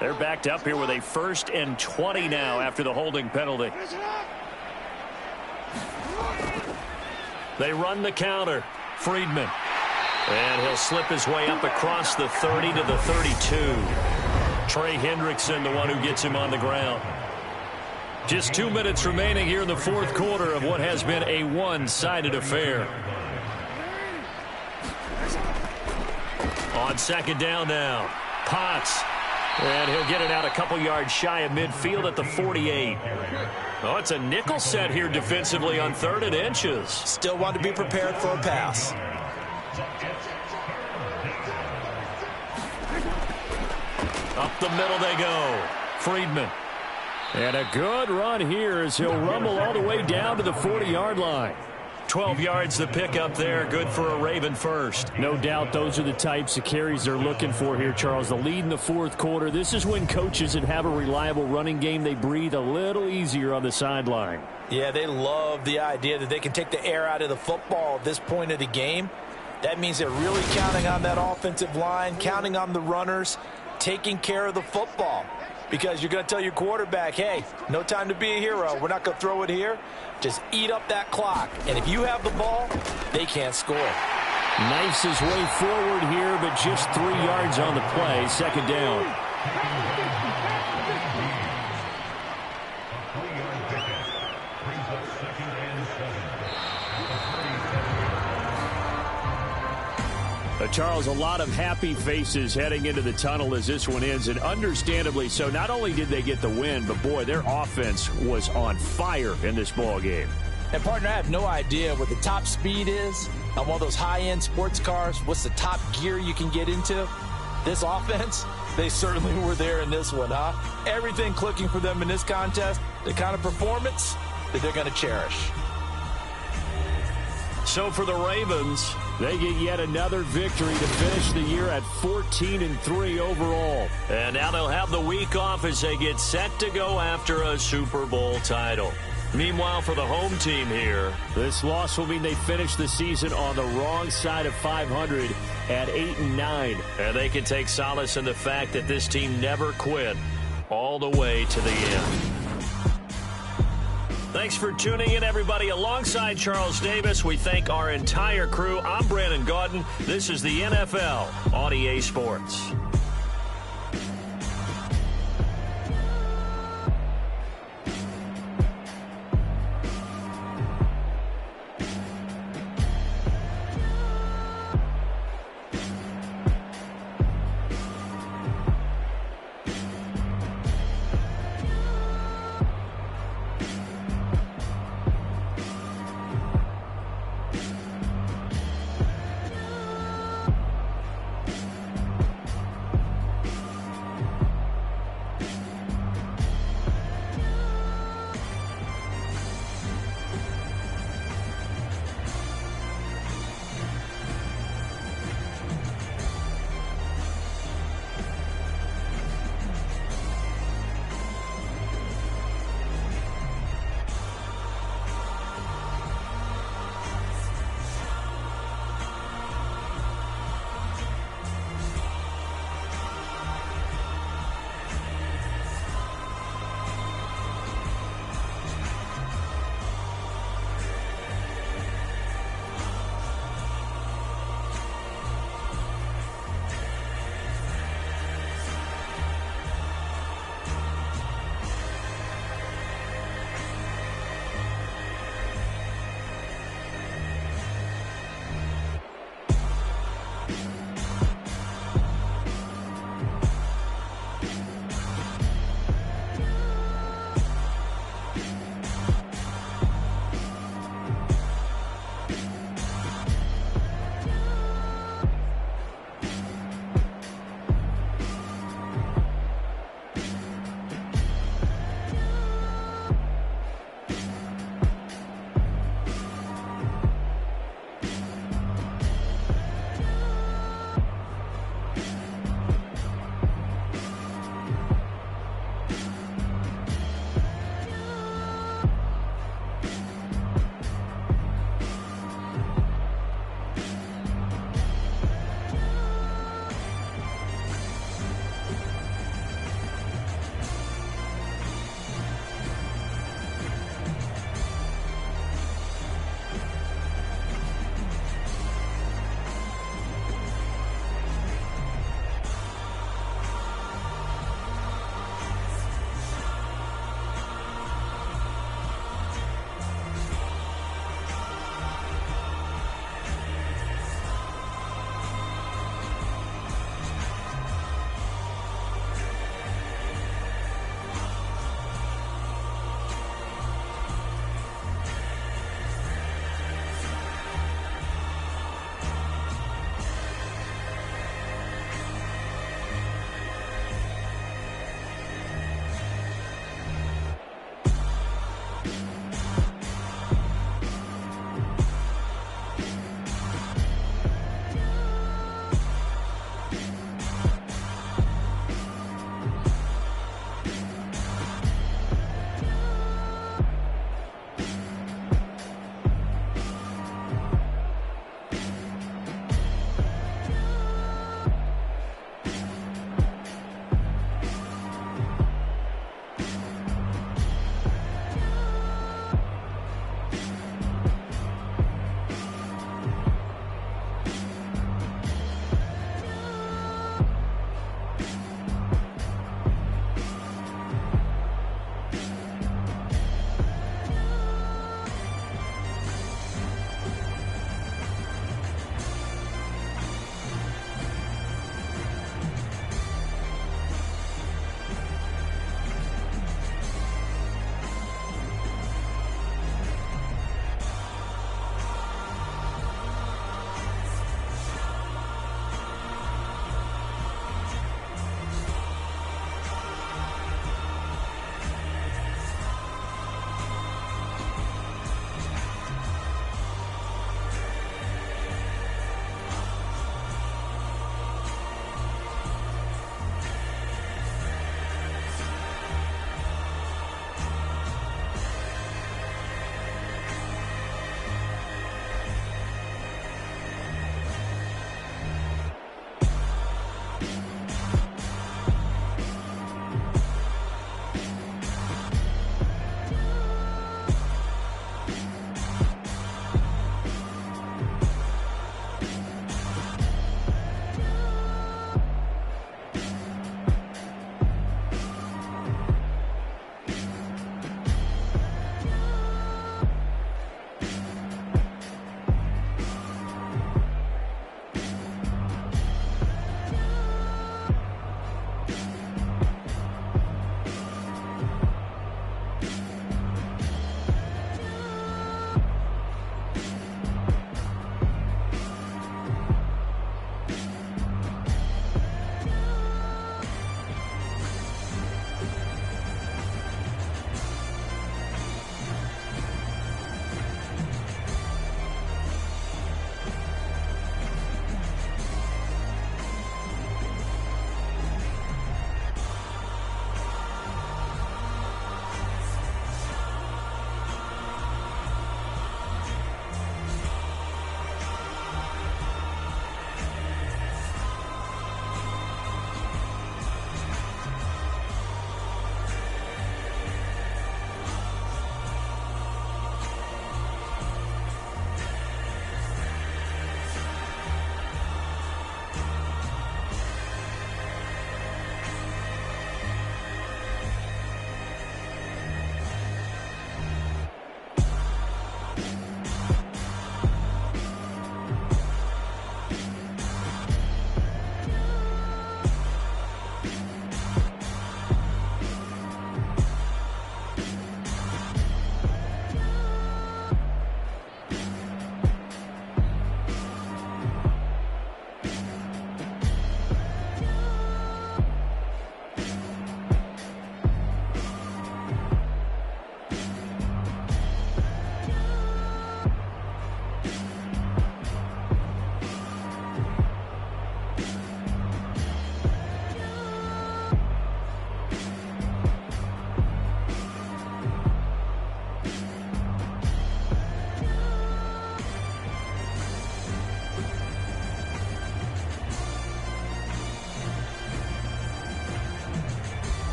They're backed up here with a 1st and 20 now after the holding penalty. They run the counter. Friedman. And he'll slip his way up across the 30 to the 32. Trey Hendrickson, the one who gets him on the ground. Just 2 minutes remaining here in the 4th quarter of what has been a one-sided affair. On 2nd down now. Potts. And he'll get it out a couple yards shy of midfield at the 48. Oh, it's a nickel set here defensively on 3rd and inches. Still want to be prepared for a pass. Up the middle they go. Friedman. And a good run here as he'll rumble all the way down to the 40-yard line. 12 yards to pick up there. Good for a Raven first. No doubt those are the types of carries they're looking for here, Charles. The lead in the 4th quarter. This is when coaches that have a reliable running game, they breathe a little easier on the sideline. Yeah, they love the idea that they can take the air out of the football at this point of the game. That means they're really counting on that offensive line, counting on the runners, taking care of the football. Because you're going to tell your quarterback, hey, no time to be a hero. We're not going to throw it here. Just eat up that clock. And if you have the ball, they can't score. Knifes his way forward here, but just 3 yards on the play. 2nd down. Charles, a lot of happy faces heading into the tunnel as this one ends, and understandably so. Not only did they get the win, but, boy, their offense was on fire in this ball game. And, partner, I have no idea what the top speed is on one of those high-end sports cars. What's the top gear you can get into? This offense, they certainly were there in this one, huh? Everything clicking for them in this contest, the kind of performance that they're going to cherish. So for the Ravens, they get yet another victory to finish the year at 14-3 overall. And now they'll have the week off as they get set to go after a Super Bowl title. Meanwhile, for the home team here, this loss will mean they finish the season on the wrong side of 500 at 8-9. And they can take solace in the fact that this team never quit all the way to the end. Thanks for tuning in, everybody. Alongside Charles Davis, we thank our entire crew. I'm Brandon Gaudin. This is the NFL on EA Sports.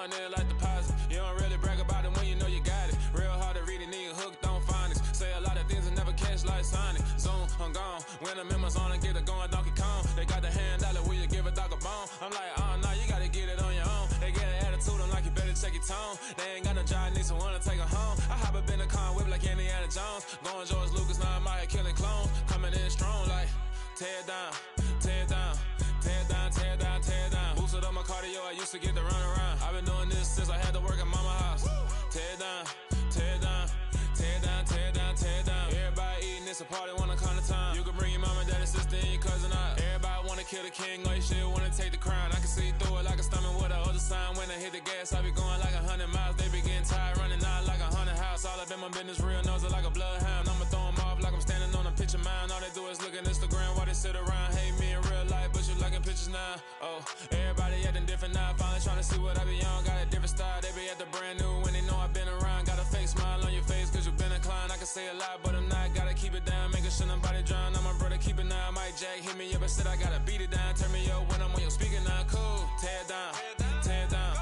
going in like deposit. You don't really brag about it when you know you got it. Real hard to read it, nigga hooked on phonics. Say a lot of things and never catch like Sonic. Zoom, I'm gone. When I'm in my zone and get it going Donkey Kong. They got the $100, will you give a dog a bone? I'm like, oh no, you gotta get it on your own. They get an attitude, I'm like, you better check your tone. They ain't got no job, need someone to take her home. I hop up in the car and whip like Indiana Jones. Going George Lucas, now I'm out here killing clones. Coming in strong like, tear it down, tear it down. Tear it down, tear it down, tear it down. Boosted up my cardio, I used to get to run around. I've been doing this since I had to work at mama house. Tear it down, tear it down, tear it down, tear it down, tear it down. Everybody eating, it's a party, wanna come to time. You can bring your mama, daddy, sister, and your cousin out. Everybody wanna kill the king, or you shit wanna take the crown. I can see through it like a stomach with a other sign. When I hit the gas, I be going like 100 miles. They be getting tired, running out like a 100 house. All up in my business, real nose it like a bloodhound. I'ma throw them off like I'm standing on a picture mound. All they do is look at Instagram while they sit around. Hate me in real life, but you liking pictures now. Oh, everybody acting different now. Finally trying to see what I be on. Got a different style, they be at the brand new when they know I've been around. Got a fake smile on your face cause you been inclined. I can say a lot, but I'm not. Gotta keep it down, making sure nobody drown. I'm my brother, keep it now. Mike Jack hit me up and said I gotta beat it down. Turn me up when I'm on your speaker now. Cool, tear it down, tear it down,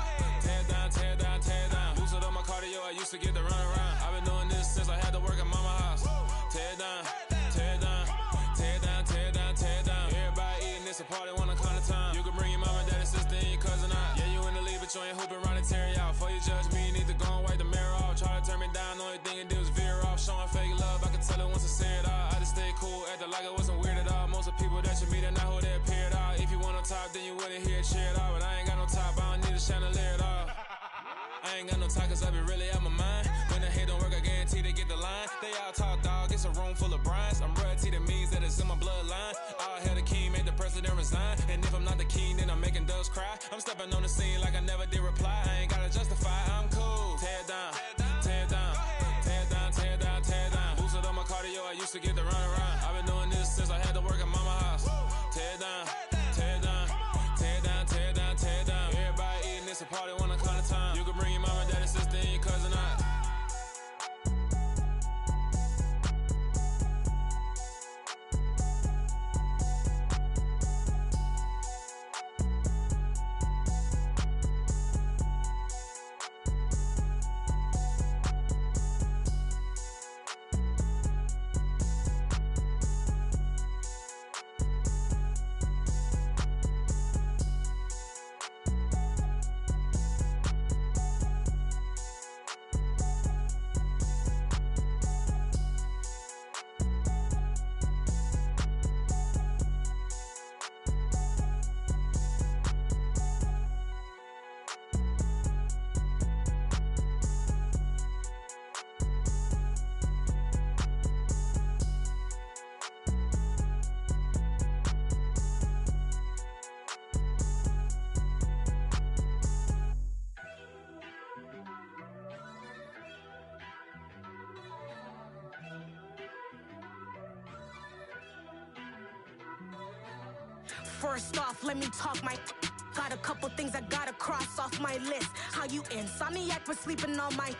tear it down, tear it down, tear it down. Boosted up my cardio, I used to get to run around. I've been doing this since I had to work at mama house. Tear it down, tear it down, tear it down, tear it down, tear it down. Everybody eating, it's a party, wanna come to time. You can bring your mama, daddy, sister, and your cousin out. Yeah, you in the league, but you ain't hooping around and tear you out. Before you judge me, you need to go and wipe the mirror off. Try to turn me down, the only thing you do is veer off. Showing fake love, I can tell it once I say it all. I just stay cool, acting like I wasn't weird at all. Most of the people that you meet are not who they appear at all. If you want on top, then you wouldn't hear it cheer at all. But I ain't got no top, I don't need a chandelier at all. I ain't got no time cause I be really out my mind. When the hate don't work, I guarantee they get the line. They all talk dog, it's a room full of Bryans. I'm royalty, that means that it's in my bloodline. All hell the king, made the president resign. And if I'm not the king, then I'm making doves cry. I'm stepping on the scene like I never did reply. I ain't gotta justify, I'm cool. Tear it down, tear it down, tear it down, tear it down, tear it down. Boosted on my cardio, I used to get to run around. I've been doing this since I had to work at mama house. Tear it down, tear it down, tear it down, tear it down, tear it down. Everybody eating, it's a party, wanna come to time. You can bring your mama, daddy, sister, and your cousin out. First off, let me talk my. Got a couple things I gotta cross off my list. How you insomniac for sleeping on my.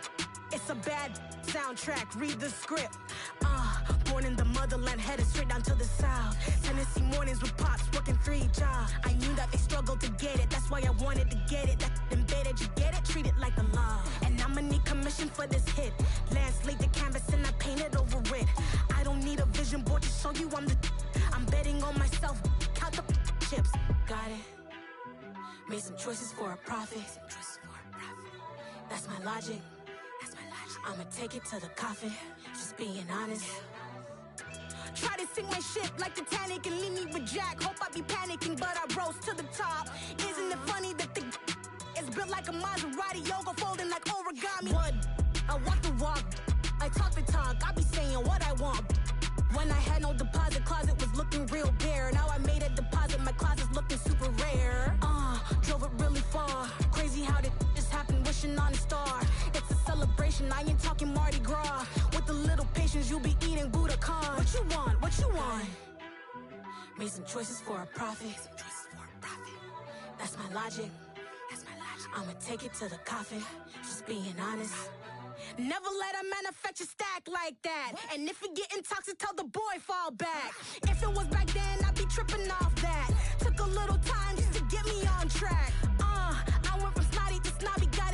It's a bad soundtrack, read the script. Born in the motherland, headed straight down to the south. Tennessee mornings with pops, working 3 jobs. I knew that they struggled to get it, that's why I wanted to get it. That embedded, you get it, treat it like a law. And I'ma need commission for this hit. Lance laid the canvas and I painted over it. I don't need a vision board to show you I'm the. I'm betting on myself, count the chips. Got it. Made some choices for a profit. That's my logic. I'ma take it to the coffin. Just being honest. Try to sink my ship like Titanic and leave me with Jack. Hope I be panicking, but I rose to the top. Isn't it funny that the is built like a Maserati, yoga folding like origami? What? I walk the walk. I talk the talk. I be saying what I want. When I had no deposit, closet was looking real bare. Now I made a deposit, my closet's looking super rare. Drove it really far. Crazy how did just happen, wishing on a star. It's a celebration, I ain't talking Mardi Gras. With a little patience, you'll be eating Budokan. What you want? What you want? Made some choices for a profit. That's my logic. I'ma take it to the coffin. Just being honest. Never let a manufacture stack like that. And if it getting toxic, tell the boy fall back. If it was back then, I'd be tripping off that. Took a little time just to get me on track. I went from snotty to snobby, got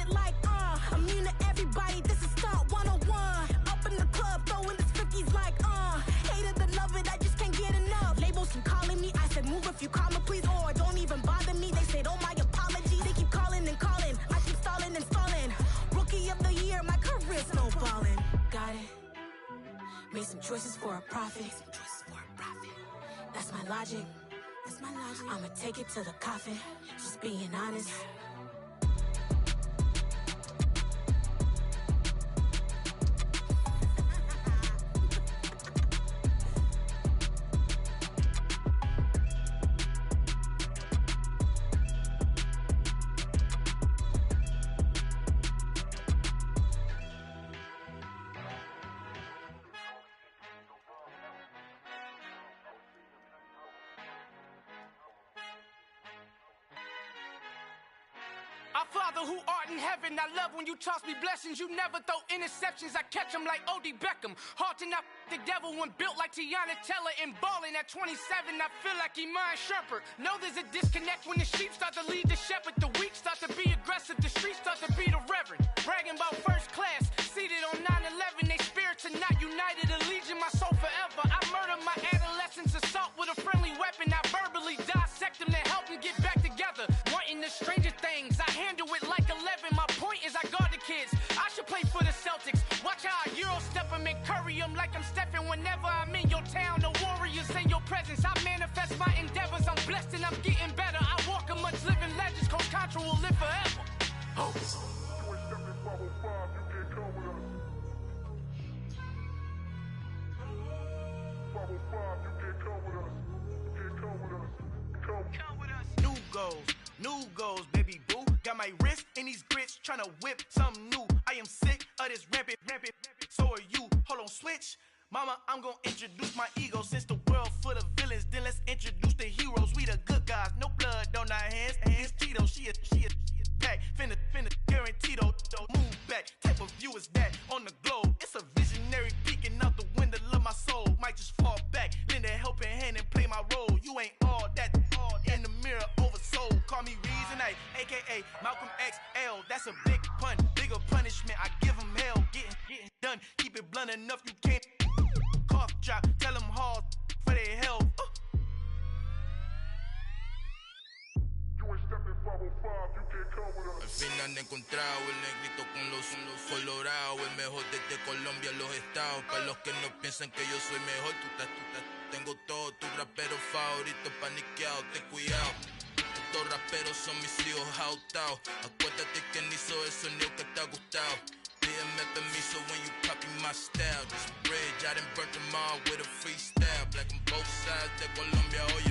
Everybody, this is stunt 101. Up in the club, throwing his 50s like, hate it, the love it, I just can't get enough. Labels keep calling me, I said move if you call me, please, or don't even bother me. They said, oh my apology, they keep calling and calling. I keep stalling and stalling. Rookie of the year, my career snowballing. Got it. Made some choices for a profit. That's my logic. I'ma take it to the coffin. Just being honest. Our Father who art in heaven, I love when you toss me blessings. You never throw interceptions, I catch them like O.D. Beckham. Hard to not the devil when built like Tiana Teller and balling at 27. I feel like Iman Shumpert. Know there's a disconnect when the sheep start to lead the shepherd. The weak start to be aggressive, the streets start to be the reverend. Bragging about first class, seated on 9/11. They spirits are not united, a legion, my soul forever. I murder my adolescence, assault with a friendly weapon. I verbally dissect them to help them get back together. Wanting the stranger things, I handle it like 11. My point is I guard the kids. I should play for the Celtics. Watch how I Euro step them and curry them like I'm stepping. Whenever I'm in your town, the warriors in your presence. I manifest my endeavors. I'm blessed and I'm getting better. I walk amongst living legends. Coach Contra will live forever. Oh. New goals, baby boo. Got my wrist in these grits, tryna whip something new. I am sick of this rampant. So are you. Hold on, switch. Mama, I'm gonna introduce my ego. Since the world full of villains, then let's introduce the heroes. We the good guys, no blood on our hands. Hands Tito, she a pack. Finna guarantee though. Move back. Type of view is that on the globe? It's a visionary peeking out the window of my soul. Might just fall back, lend a helping hand and play my role. You ain't all that in the mirror oversold. Call me Reason A, aka Malcolm XL. That's a big pun, bigger punishment. I give him hell, getting done. Keep it blunt enough, you can't cough drop. Tell them hard for their health. Al fin han encontrado el negrito con los colorados, el mejor desde Colombia, los estados. Para los que no piensan que yo soy mejor, tengo todo, tu rapero favorito paniqueado, ten cuidado. Estos raperos son mis hijos jautados. Acuérdate que ni hizo el sonido que te ha gustado. Pídeme permiso when you copy my style. This bridge, I done burnt them all with a freestyle. Black on both sides de Colombia, oye.